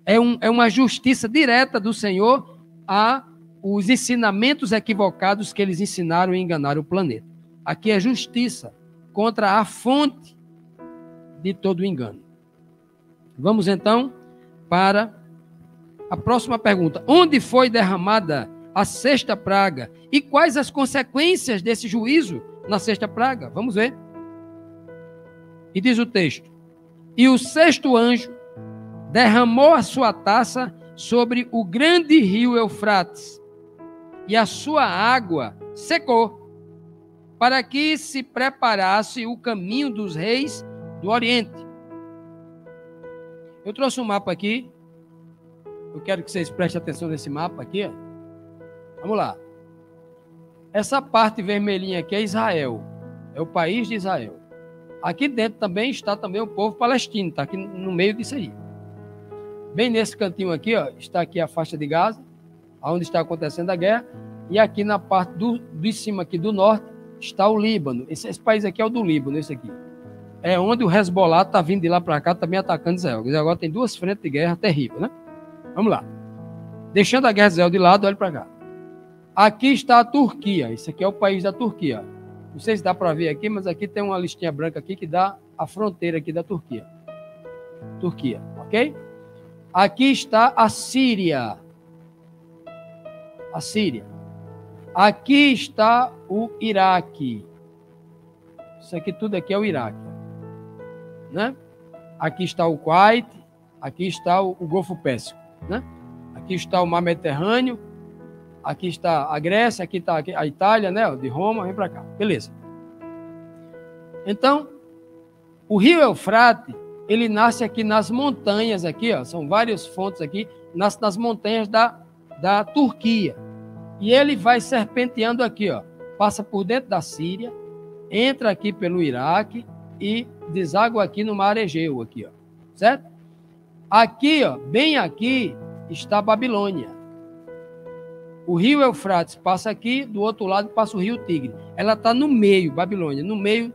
S1: É uma justiça direta do Senhor a os ensinamentos equivocados que eles ensinaram e enganaram o planeta. Aqui é justiça contra a fonte de todo o engano. Vamos então para A próxima pergunta: onde foi derramada a sexta praga? E quais as consequências desse juízo na sexta praga? Vamos ver. E diz o texto: e o sexto anjo derramou a sua taça sobre o grande rio Eufrates, e a sua água secou, para que se preparasse o caminho dos reis do Oriente. Eu trouxe um mapa aqui. Eu quero que vocês prestem atenção nesse mapa aqui. Ó. Vamos lá. Essa parte vermelhinha aqui é Israel. É o país de Israel. Aqui dentro também está também o povo palestino. Está aqui no meio disso aí. Bem nesse cantinho aqui, ó, está aqui a faixa de Gaza, onde está acontecendo a guerra. E aqui na parte de cima aqui do norte está o Líbano. Esse país aqui é o do Líbano, esse aqui. É onde o Hezbollah está vindo de lá para cá, também atacando Israel. Agora tem duas frentes de guerra terríveis, né? Vamos lá. Deixando a guerra de Israel de lado, olha para cá. Aqui está a Turquia. Esse aqui é o país da Turquia. Não sei se dá para ver aqui, mas aqui tem uma listinha branca aqui que dá a fronteira aqui da Turquia. Turquia, ok? Aqui está a Síria. A Síria. Aqui está o Iraque. Isso aqui tudo aqui é o Iraque. Né? Aqui está o Kuwait. Aqui está o Golfo Pérsico. Né? Aqui está o Mar Mediterrâneo. Aqui está a Grécia. Aqui está a Itália, né? De Roma. Vem para cá. Beleza. Então, o rio Eufrates, ele nasce aqui nas montanhas. Aqui, ó, são várias fontes aqui. Nasce nas montanhas da Turquia. E ele vai serpenteando aqui, ó. Passa por dentro da Síria, entra aqui pelo Iraque e deságua aqui no Mar Egeu, aqui, ó. Certo? Aqui, ó, bem aqui, está a Babilônia. O rio Eufrates passa aqui, do outro lado passa o rio Tigre. Ela está no meio, Babilônia, no meio,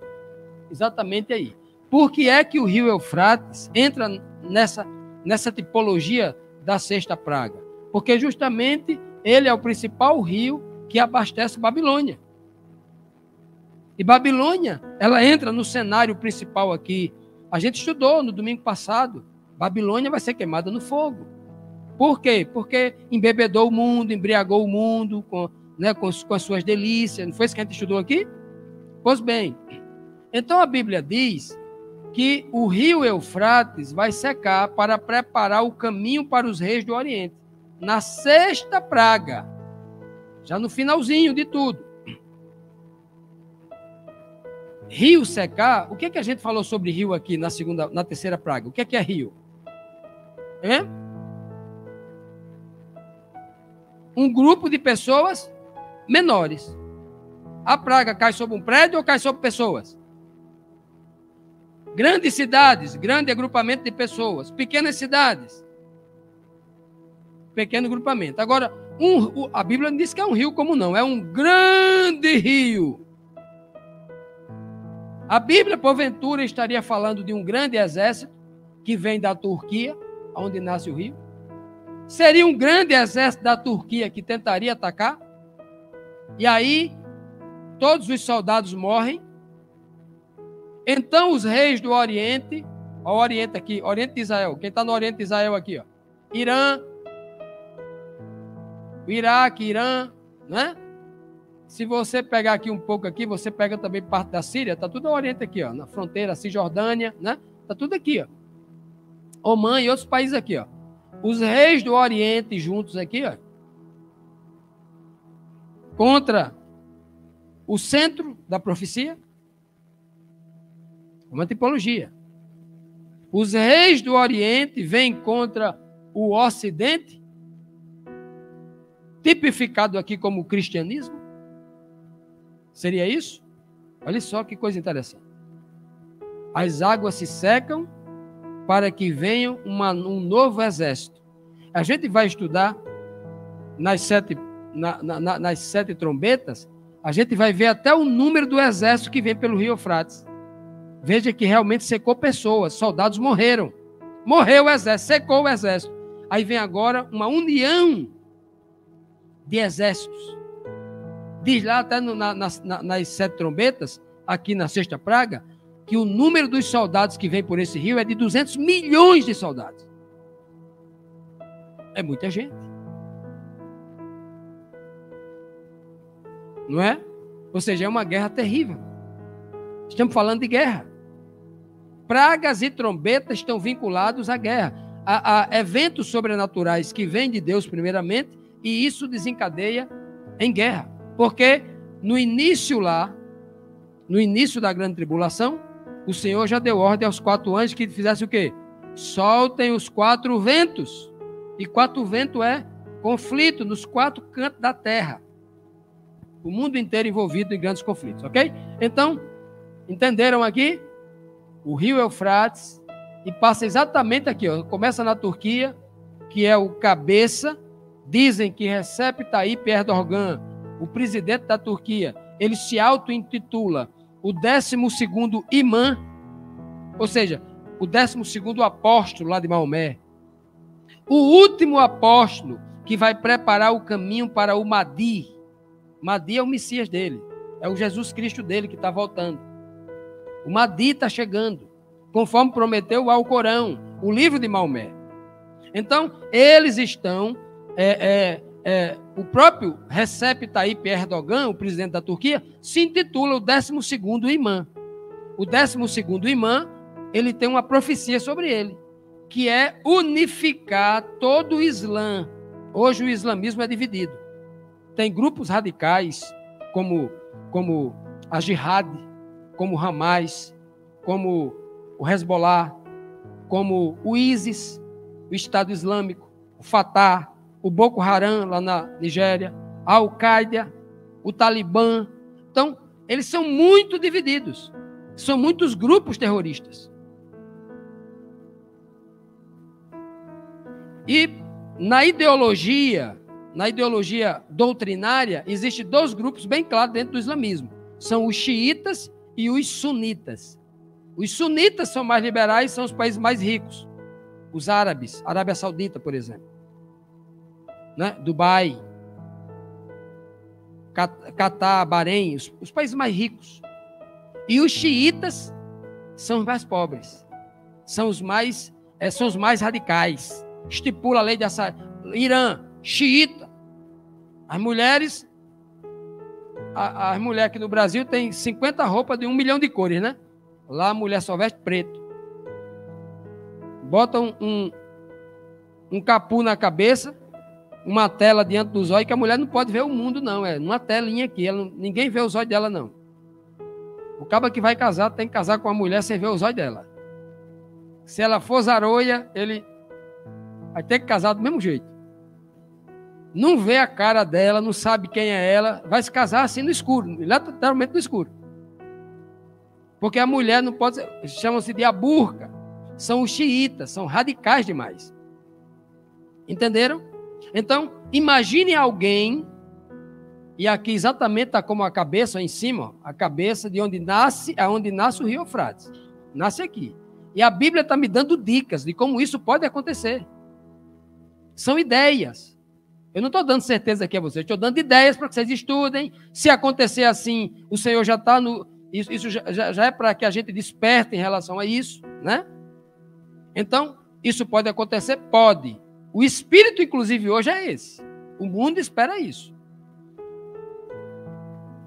S1: exatamente aí. Por que é que o rio Eufrates entra nessa tipologia da sexta praga? Porque justamente ele é o principal rio que abastece Babilônia. E Babilônia, ela entra no cenário principal aqui. A gente estudou no domingo passado. Babilônia vai ser queimada no fogo. Por quê? Porque embebedou o mundo, embriagou o mundo com as suas delícias. Não foi isso que a gente estudou aqui? Pois bem, então a Bíblia diz que o rio Eufrates vai secar para preparar o caminho para os reis do Oriente. Na sexta praga, já no finalzinho de tudo. Rio secar, o que a gente falou sobre rio aqui na terceira praga? O que é rio? É? Um grupo de pessoas menores. A praga cai sobre um prédio ou cai sobre pessoas? Grandes cidades, grande agrupamento de pessoas. Pequenas cidades, pequeno grupamento. Agora, a Bíblia não diz que é um rio como não, é um grande rio. A Bíblia, porventura, estaria falando de um grande exército que vem da Turquia, onde nasce o rio. Seria um grande exército da Turquia que tentaria atacar. E aí, todos os soldados morrem. Então, os reis do Oriente, ó, o Oriente aqui, Oriente de Israel, quem está no Oriente de Israel aqui, ó, Irã, o Iraque, Irã, né? Se você pegar aqui um pouco aqui, você pega também parte da Síria, está tudo no Oriente aqui, ó, na fronteira, Cisjordânia, né? Está tudo aqui, ó. Omã e outros países aqui, ó. Os reis do Oriente juntos aqui, ó, contra o centro da profecia, uma tipologia. Os reis do Oriente vêm contra o Ocidente, tipificado aqui como o cristianismo. Seria isso? Olha só que coisa interessante. As águas se secam para que venha um novo exército. A gente vai estudar nas sete trombetas, a gente vai ver até o número do exército que vem pelo rio Eufrates. Veja que realmente secou pessoas, soldados morreram. Morreu o exército, secou o exército. Aí vem agora uma união de exércitos. Diz lá até nas sete trombetas, aqui na sexta praga, que o número dos soldados que vem por esse rio é de 200 milhões de soldados. É muita gente. Não é? Ou seja, é uma guerra terrível. Estamos falando de guerra. Pragas e trombetas estão vinculados à guerra. A eventos sobrenaturais que vêm de Deus primeiramente, e isso desencadeia em guerra. Porque no início da grande tribulação, o Senhor já deu ordem aos 4 anjos que fizessem o quê? Soltem os 4 ventos. E 4 ventos é conflito nos 4 cantos da terra. O mundo inteiro envolvido em grandes conflitos, ok? Então, entenderam aqui? O rio Eufrates, e passa exatamente aqui, ó, começa na Turquia, que é o cabeça. Dizem que Recep Tayyip Erdogan, o presidente da Turquia, ele se auto-intitula o 12º imã, ou seja, o 12º apóstolo lá de Maomé. O último apóstolo que vai preparar o caminho para o Mahdi. Mahdi é o Messias dele, é o Jesus Cristo dele que está voltando. O Mahdi está chegando, conforme prometeu ao Corão, o livro de Maomé. Então, eles estão... o próprio Recep Tayyip Erdogan, o presidente da Turquia, se intitula o 12º imã. O 12º imã, ele tem uma profecia sobre ele, que é unificar todo o Islã. Hoje o islamismo é dividido. Tem grupos radicais, como a Jihad, como o Hamas, como o Hezbollah, como o ISIS, o Estado Islâmico, o Fatah, o Boko Haram, lá na Nigéria, a Al-Qaeda, o Talibã. Então, eles são muito divididos. São muitos grupos terroristas. E na ideologia doutrinária, existem 2 grupos bem claros dentro do islamismo. São os xiitas e os sunitas. Os sunitas são mais liberais, são os países mais ricos. Os árabes, Arábia Saudita, por exemplo. Né? Dubai, Catar, Bahrein, os países mais ricos. E os xiitas são os mais pobres, são os mais radicais. Estipula a lei de Irã, xiita. As mulheres aqui no Brasil tem 50 roupas de 1 milhão de cores, né? Lá a mulher só veste preto. Botam um capu na cabeça, uma tela diante dos olhos, que a mulher não pode ver o mundo, não. É uma telinha aqui. Ninguém vê os olhos dela, não. O cabo que vai casar tem que casar com a mulher sem ver os olhos dela. Se ela for zaroia, ele vai ter que casar do mesmo jeito. Não vê a cara dela, não sabe quem é ela, vai se casar assim no escuro, literalmente no escuro. Porque a mulher não pode, chamam-se de aburca. São os xiitas, são radicais demais. Entenderam? Então, imagine alguém, e aqui exatamente está como a cabeça em cima, a cabeça de onde nasce o rio Eufrates. Nasce aqui. E a Bíblia está me dando dicas de como isso pode acontecer. São ideias. Eu não estou dando certeza aqui a vocês, estou dando ideias para que vocês estudem. Se acontecer assim, o Senhor já está no... Isso já é para que a gente desperte em relação a isso, né? Então, isso pode acontecer? Pode. O espírito, inclusive, hoje é esse. O mundo espera isso.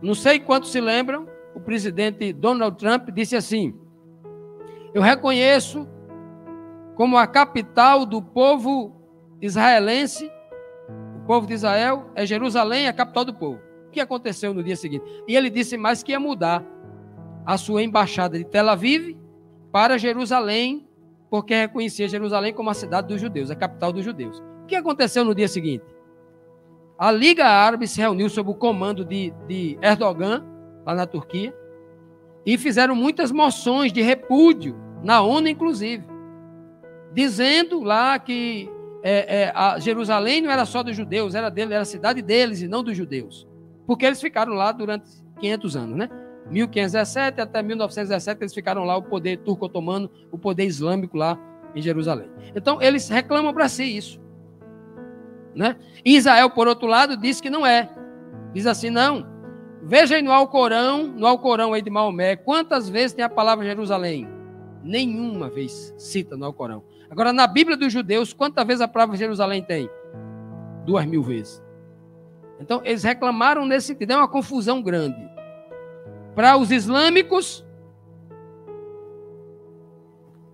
S1: Não sei quantos se lembram, o presidente Donald Trump disse assim: eu reconheço como a capital do povo israelense, o povo de Israel é Jerusalém, a capital do povo. O que aconteceu no dia seguinte? E ele disse mais que ia mudar a sua embaixada de Tel Aviv para Jerusalém, porque reconhecia Jerusalém como a cidade dos judeus, a capital dos judeus. O que aconteceu no dia seguinte? A Liga Árabe se reuniu sob o comando de Erdogan, lá na Turquia, e fizeram muitas moções de repúdio, na ONU inclusive, dizendo lá que a Jerusalém não era só dos judeus, era a cidade deles e não dos judeus. Porque eles ficaram lá durante 500 anos, né? 1517 até 1917, eles ficaram lá, o poder turco-otomano, o poder islâmico lá em Jerusalém. Então, eles reclamam para si isso. Né? Israel, por outro lado, diz que não é. Diz assim, não. Veja aí no Alcorão aí de Maomé, quantas vezes tem a palavra Jerusalém? Nenhuma vez cita no Alcorão. Agora, na Bíblia dos judeus, quantas vezes a palavra Jerusalém tem? 2.000 vezes. Então, eles reclamaram nesse sentido. É uma confusão grande. Para os islâmicos,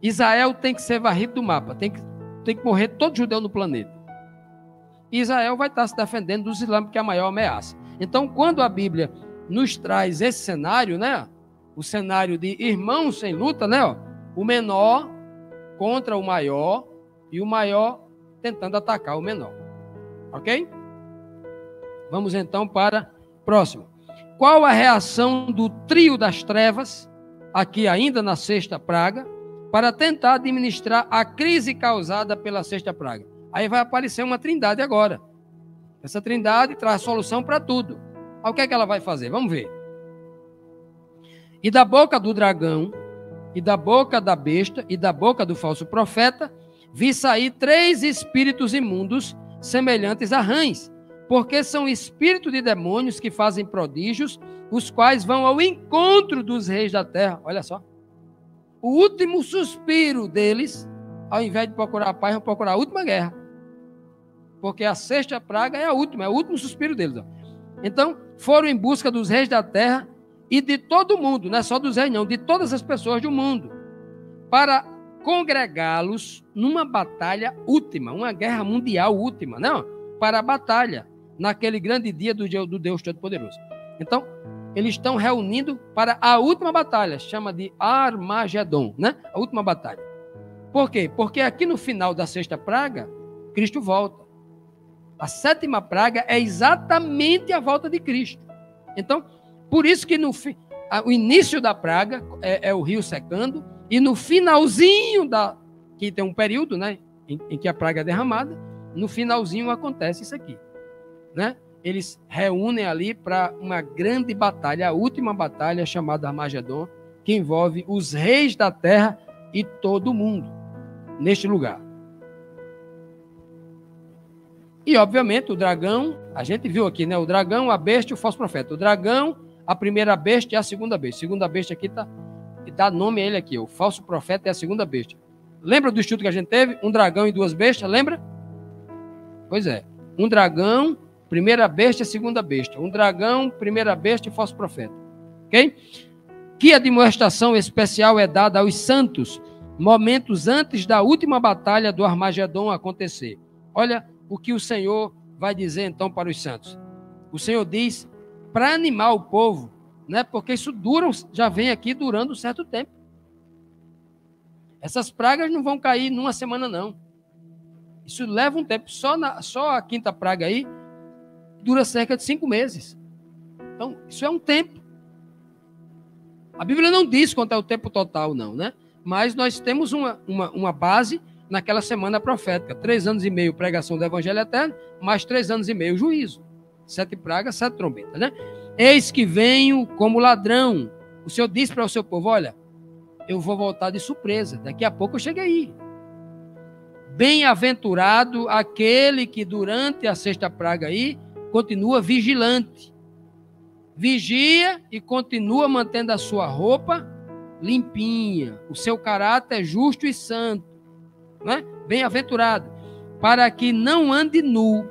S1: Israel tem que ser varrido do mapa. Tem que morrer todo judeu no planeta. E Israel vai estar se defendendo dos islâmicos, que é a maior ameaça. Então, quando a Bíblia nos traz esse cenário, né? O cenário de irmãos em luta, né? O menor contra o maior e o maior tentando atacar o menor. Ok? Vamos então para o próximo. Qual a reação do trio das trevas, aqui ainda na sexta praga, para tentar administrar a crise causada pela sexta praga? Aí vai aparecer uma trindade agora. Essa trindade traz solução para tudo. Aí o que é que ela vai fazer? Vamos ver. E da boca do dragão, e da boca da besta, e da boca do falso profeta, vi sair 3 espíritos imundos, semelhantes a rãs, porque são espíritos de demônios que fazem prodígios, os quais vão ao encontro dos reis da terra. Olha só. O último suspiro deles, ao invés de procurar a paz, vão procurar a última guerra. Porque a sexta praga é a última, é o último suspiro deles. Então, foram em busca dos reis da terra e de todo mundo, não é só dos reis não, de todas as pessoas do mundo, para congregá-los numa batalha última, uma guerra mundial última, não, para a batalha, naquele grande dia do Deus Todo-Poderoso. Então, eles estão reunindo para a última batalha, chama de Armagedon, né? A última batalha. Por quê? Porque aqui no final da sexta praga, Cristo volta. A sétima praga é exatamente a volta de Cristo. Então, por isso que o início da praga é o rio secando, e no finalzinho que tem um período, né, em que a praga é derramada, no finalzinho acontece isso aqui, né? Eles reúnem ali para uma grande batalha, a última batalha chamada Armagedon, que envolve os reis da terra e todo mundo neste lugar. E, obviamente, o dragão, a gente viu aqui, né? O dragão, a besta e o falso profeta. O dragão, a primeira besta e a segunda besta. A segunda besta aqui dá nome a ele aqui. O falso profeta é a segunda besta. Lembra do estudo que a gente teve? Um dragão e 2 bestas, lembra? Pois é. Um dragão, primeira besta e segunda besta. Um dragão, primeira besta e falso profeta. Ok? Que admoestação especial é dada aos santos momentos antes da última batalha do Armagedon acontecer. Olha o que o Senhor vai dizer então para os santos. O Senhor diz para animar o povo, né? Porque isso já vem aqui durando um certo tempo. Essas pragas não vão cair numa semana, não. Isso leva um tempo. Só a quinta praga aí dura cerca de 5 meses. Então, isso é um tempo. A Bíblia não diz quanto é o tempo total, não, né? Mas nós temos uma base naquela semana profética. 3 anos e meio pregação do Evangelho Eterno, mais 3 anos e meio juízo. 7 pragas, 7 trombetas, né? Eis que venho como ladrão. O Senhor disse para o seu povo, olha, eu vou voltar de surpresa. Daqui a pouco eu chego aí. Bem-aventurado aquele que durante a sexta praga aí continua vigilante. Vigia e continua mantendo a sua roupa limpinha. O seu caráter é justo e santo. Né? Bem-aventurado, para que não ande nu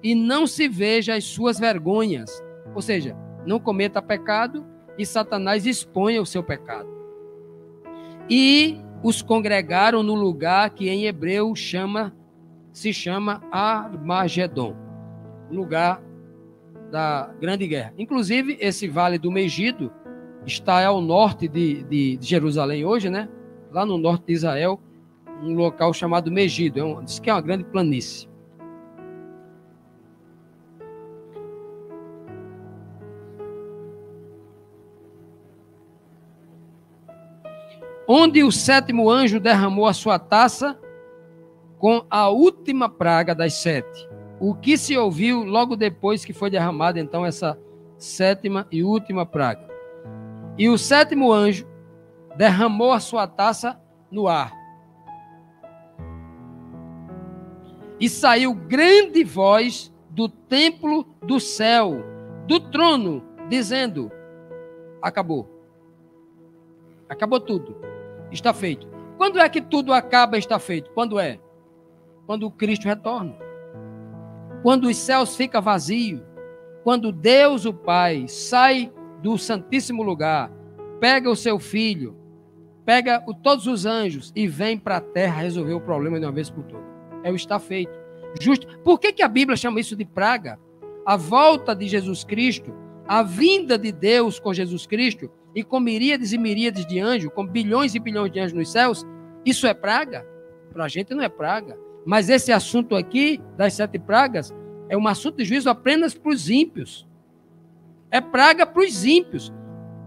S1: e não se veja as suas vergonhas. Ou seja, não cometa pecado e Satanás exponha o seu pecado. E os congregaram no lugar que em hebreu se chama Armagedon, lugar da grande guerra. Inclusive, esse vale do Megido está ao norte de Jerusalém hoje, né? Lá no norte de Israel, um local chamado Megido. Diz que é uma grande planície. Onde o 7º anjo derramou a sua taça com a última praga das 7. O que se ouviu logo depois que foi derramada, então, essa 7ª e última praga. E o 7º anjo derramou a sua taça no ar. E saiu grande voz do templo do céu, do trono, dizendo, acabou. Acabou tudo. Está feito. Quando é que tudo acaba e está feito? Quando é? Quando o Cristo retorna. quando os céus ficam vazios, quando Deus, o Pai, sai do Santíssimo Lugar, pega o seu Filho, pega todos os anjos e vem para a terra resolver o problema de uma vez por todas. É o está feito. Justo. Por que a Bíblia chama isso de praga? A volta de Jesus Cristo, a vinda de Deus com Jesus Cristo, e com miríades e miríades de anjos, com bilhões e bilhões de anjos nos céus, isso é praga? Para a gente não é praga. Mas esse assunto aqui, das 7 pragas, é um assunto de juízo apenas para os ímpios. É praga para os ímpios.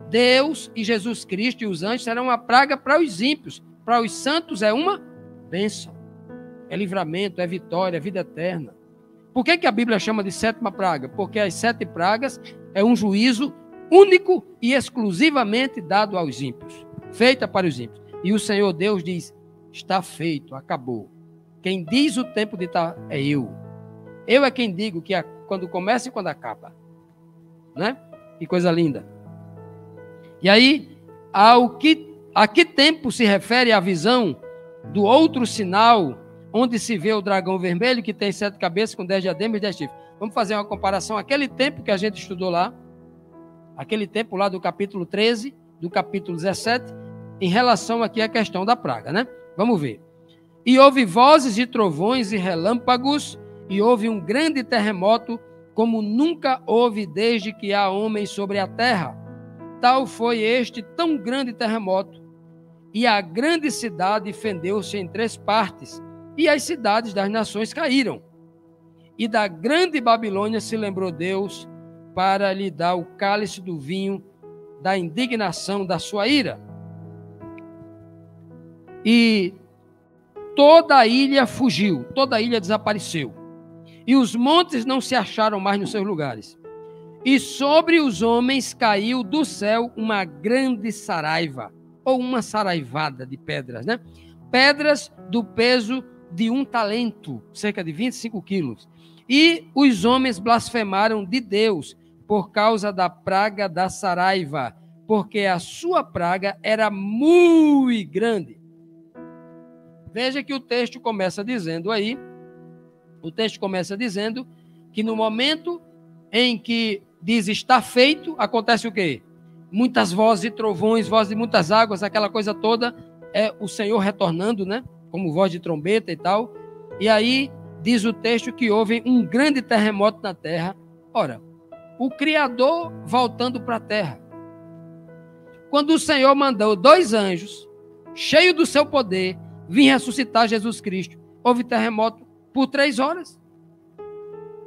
S1: Deus e Jesus Cristo e os anjos serão uma praga para os ímpios. Para os santos é uma bênção. É livramento, é vitória, é vida eterna. Por que a Bíblia chama de 7ª praga? Porque as 7 pragas é um juízo único e exclusivamente dado aos ímpios. Feita para os ímpios. E o Senhor Deus diz, está feito, acabou. Quem diz o tempo de estar é eu. Eu é quem digo que quando começa e quando acaba. Né? Que coisa linda. E aí, a que tempo se refere a visão do outro sinal, onde se vê o dragão vermelho, que tem 7 cabeças com 10 diademas e 10 chifres? Vamos fazer uma comparação. Aquele tempo que a gente estudou lá, aquele tempo lá do capítulo 13, do capítulo 17, em relação aqui à questão da praga, né? Vamos ver. E houve vozes de trovões e relâmpagos, e houve um grande terremoto, como nunca houve desde que há homens sobre a terra. Tal foi este tão grande terremoto, e a grande cidade fendeu-se em 3 partes, e as cidades das nações caíram. E da grande Babilônia se lembrou Deus para lhe dar o cálice do vinho da indignação da sua ira. E toda a ilha fugiu, toda a ilha desapareceu. E os montes não se acharam mais nos seus lugares. E sobre os homens caiu do céu uma grande saraiva, ou uma saraivada de pedras, né? Pedras do peso de 1 talento, cerca de 25 quilos. E os homens blasfemaram de Deus por causa da praga da saraiva, porque a sua praga era muito grande. Veja que o texto começa dizendo aí, que no momento em que diz está feito, acontece o quê? Muitas vozes e trovões, vozes de muitas águas, aquela coisa toda, é o Senhor retornando, né? Como voz de trombeta e tal. E aí diz o texto que houve um grande terremoto na terra. Ora, o Criador voltando para a terra. Quando o Senhor mandou 2 anjos, cheios do seu poder, vir ressuscitar Jesus Cristo, houve terremoto por 3 horas.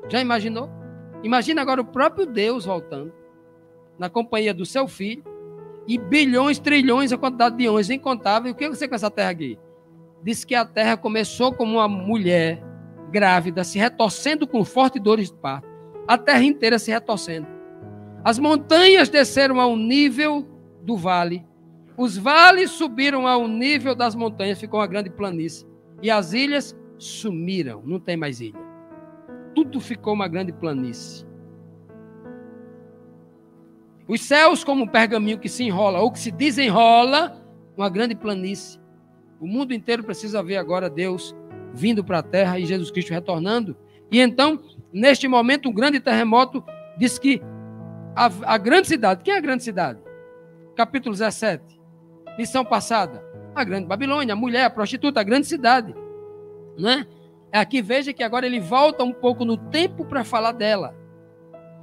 S1: Já imaginou? Imagina agora o próprio Deus voltando, na companhia do seu filho, e bilhões, trilhões, a quantidade de anjos incontável. E o que você com essa terra aqui? Diz que a terra começou como uma mulher grávida, se retorcendo com fortes dores de parto. A terra inteira se retorcendo. As montanhas desceram ao nível do vale. Os vales subiram ao nível das montanhas, ficou uma grande planície. E as ilhas sumiram, não tem mais ilha. Tudo ficou uma grande planície. Os céus como um pergaminho que se enrola, ou que se desenrola, uma grande planície. O mundo inteiro precisa ver agora Deus vindo para a terra e Jesus Cristo retornando. E então, neste momento, um grande terremoto diz que a grande cidade, quem é a grande cidade? Capítulo 17, lição passada. A grande Babilônia, a mulher, a prostituta, a grande cidade. Né? Aqui veja que agora ele volta um pouco no tempo para falar dela.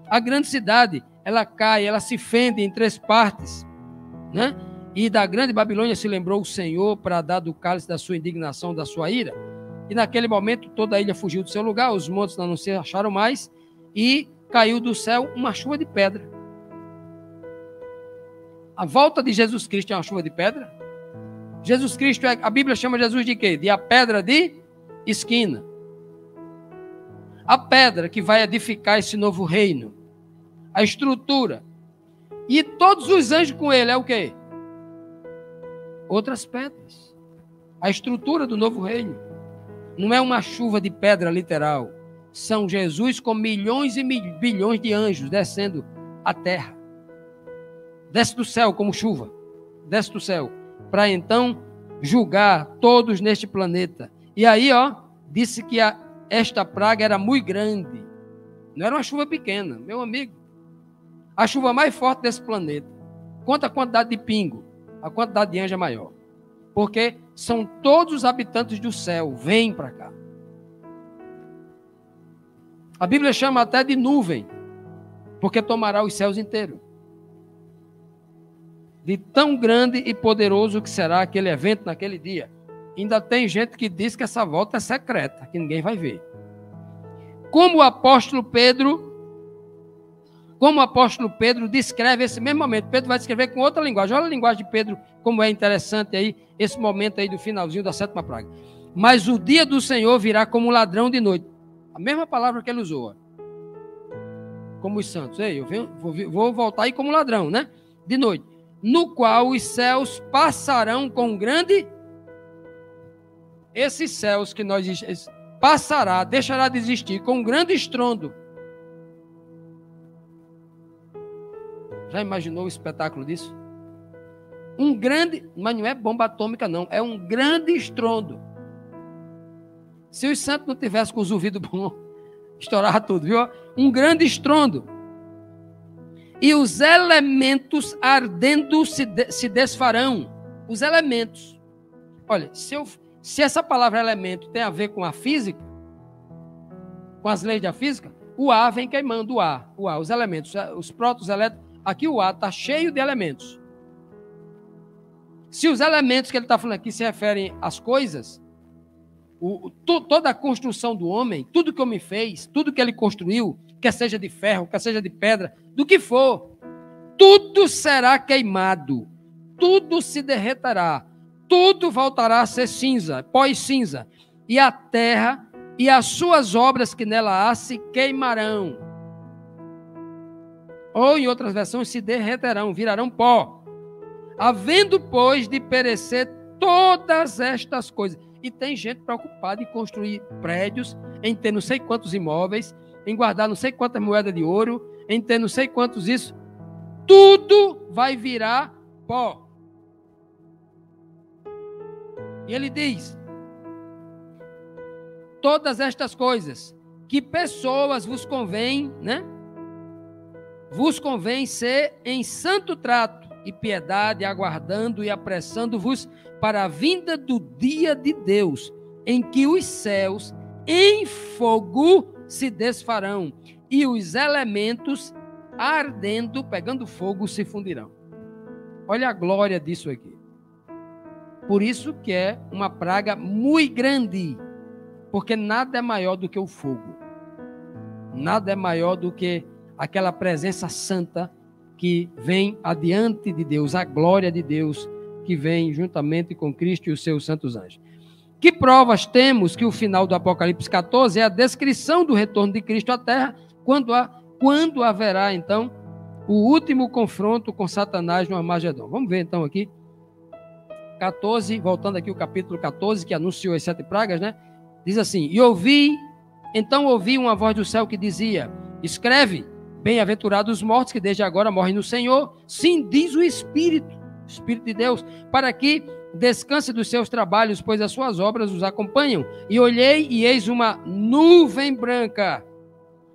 S1: A grande cidade, ela cai, ela se fende em 3 partes. Né? E da grande Babilônia se lembrou o Senhor para dar do cálice da sua indignação, da sua ira. E naquele momento toda a ilha fugiu do seu lugar, os montes não se acharam mais, e caiu do céu uma chuva de pedra. A volta de Jesus Cristo é uma chuva de pedra? Jesus Cristo, a Bíblia chama Jesus de quê? De a pedra de esquina. A pedra que vai edificar esse novo reino. A estrutura. E todos os anjos com ele é o quê? Outras pedras. A estrutura do novo reino. Não é uma chuva de pedra literal. São Jesus com milhões e bilhões de anjos descendo à terra. Desce do céu como chuva. Desce do céu. Para então julgar todos neste planeta. E aí, disse que esta praga era muito grande. Não era uma chuva pequena, meu amigo. A chuva mais forte desse planeta. Quanto a quantidade de pingo, a quantidade de anjo é maior. Porque são todos os habitantes do céu, vêm para cá. A Bíblia chama até de nuvem, porque tomará os céus inteiros. De tão grande e poderoso que será aquele evento naquele dia. Ainda tem gente que diz que essa volta é secreta, que ninguém vai ver. Como o apóstolo Pedro descreve esse mesmo momento. Pedro vai descrever com outra linguagem. Olha a linguagem de Pedro, como é interessante aí, esse momento aí do finalzinho da 7ª praga. Mas o dia do Senhor virá como um ladrão de noite. A mesma palavra que ele usou. Como os santos. Ei, eu vou voltar aí como ladrão, né? De noite. No qual os céus passarão com grande... Esses céus que nós... Passará, deixará de existir com um grande estrondo. Já imaginou o espetáculo disso? Um grande... Mas não é bomba atômica, não. É um grande estrondo. Se os santos não tivessem com os ouvidos bons, estourava tudo, viu? Um grande estrondo. E os elementos ardendo se desfarão. Os elementos. Olha, se essa palavra elemento tem a ver com a física, com as leis da física, o ar vem queimando o ar, os elementos, os prótons elétrons. Aqui o ar está cheio de elementos. Se os elementos que ele está falando aqui se referem às coisas, toda a construção do homem, tudo que o homem fez, tudo que ele construiu, quer seja de ferro, quer seja de pedra, do que for, tudo será queimado, tudo se derreterá, tudo voltará a ser cinza, pós-cinza, e a terra e as suas obras que nela há se queimarão. Ou em outras versões, se derreterão, virarão pó. Havendo, pois, de perecer todas estas coisas. E tem gente preocupada em construir prédios, em ter não sei quantos imóveis, em guardar não sei quantas moedas de ouro, em ter não sei quantos isso. Tudo vai virar pó. E ele diz: todas estas coisas, que pessoas vos convém, né? Vos convém ser em santo trato e piedade, aguardando e apressando-vos para a vinda do dia de Deus, em que os céus em fogo se desfarão e os elementos ardendo, pegando fogo, se fundirão. Olha a glória disso aqui. Por isso que é uma praga muito grande, porque nada é maior do que o fogo. Nada é maior do que aquela presença santa que vem adiante de Deus, a glória de Deus que vem juntamente com Cristo e os seus santos anjos. Que provas temos que o final do Apocalipse 14 é a descrição do retorno de Cristo à Terra, quando haverá, então, o último confronto com Satanás no Armagedon. Vamos ver, então, aqui. 14, voltando aqui o capítulo 14, que anunciou as 7 pragas, né? Diz assim: então ouvi uma voz do céu que dizia: escreve, bem-aventurados os mortos que desde agora morrem no Senhor. Sim, diz o Espírito de Deus, para que descanse dos seus trabalhos, pois as suas obras os acompanham. E olhei, e eis uma nuvem branca,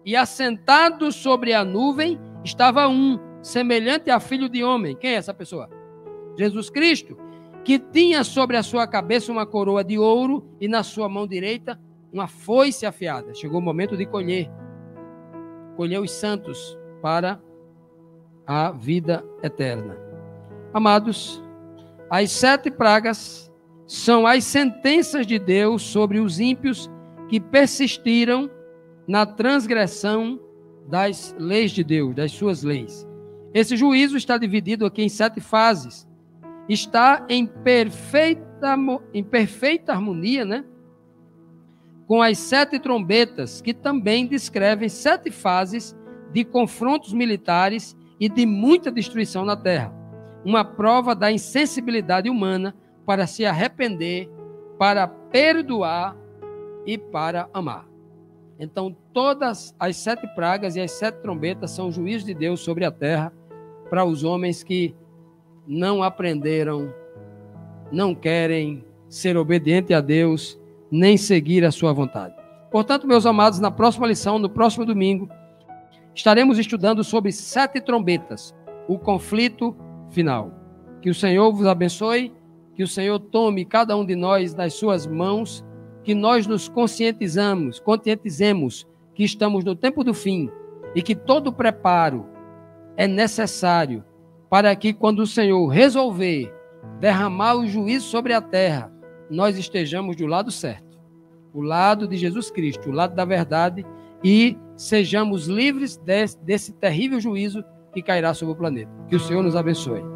S1: e assentado sobre a nuvem estava um, semelhante a filho de homem. Quem é essa pessoa? Jesus Cristo, que tinha sobre a sua cabeça uma coroa de ouro, e na sua mão direita uma foice afiada. Chegou o momento de colher os santos para a vida eterna. Amados, as 7 pragas são as sentenças de Deus sobre os ímpios que persistiram na transgressão das leis de Deus, das suas leis. Esse juízo está dividido aqui em 7 fases. Está em perfeita harmonia, né? Com as 7 trombetas, que também descrevem 7 fases de confrontos militares e de muita destruição na terra. Uma prova da insensibilidade humana para se arrepender, para perdoar e para amar. Então, todas as 7 pragas e as 7 trombetas são juízos de Deus sobre a terra para os homens que não aprenderam, não querem ser obedientes a Deus, nem seguir a sua vontade. Portanto, meus amados, na próxima lição, no próximo domingo, estaremos estudando sobre 7 trombetas, o conflito final. Que o Senhor vos abençoe, que o Senhor tome cada um de nós nas suas mãos, que nós nos conscientizemos que estamos no tempo do fim e que todo preparo é necessário para que, quando o Senhor resolver derramar o juízo sobre a terra, nós estejamos do lado certo, o lado de Jesus Cristo, o lado da verdade, e sejamos livres desse terrível juízo que cairá sobre o planeta. Que o Senhor nos abençoe.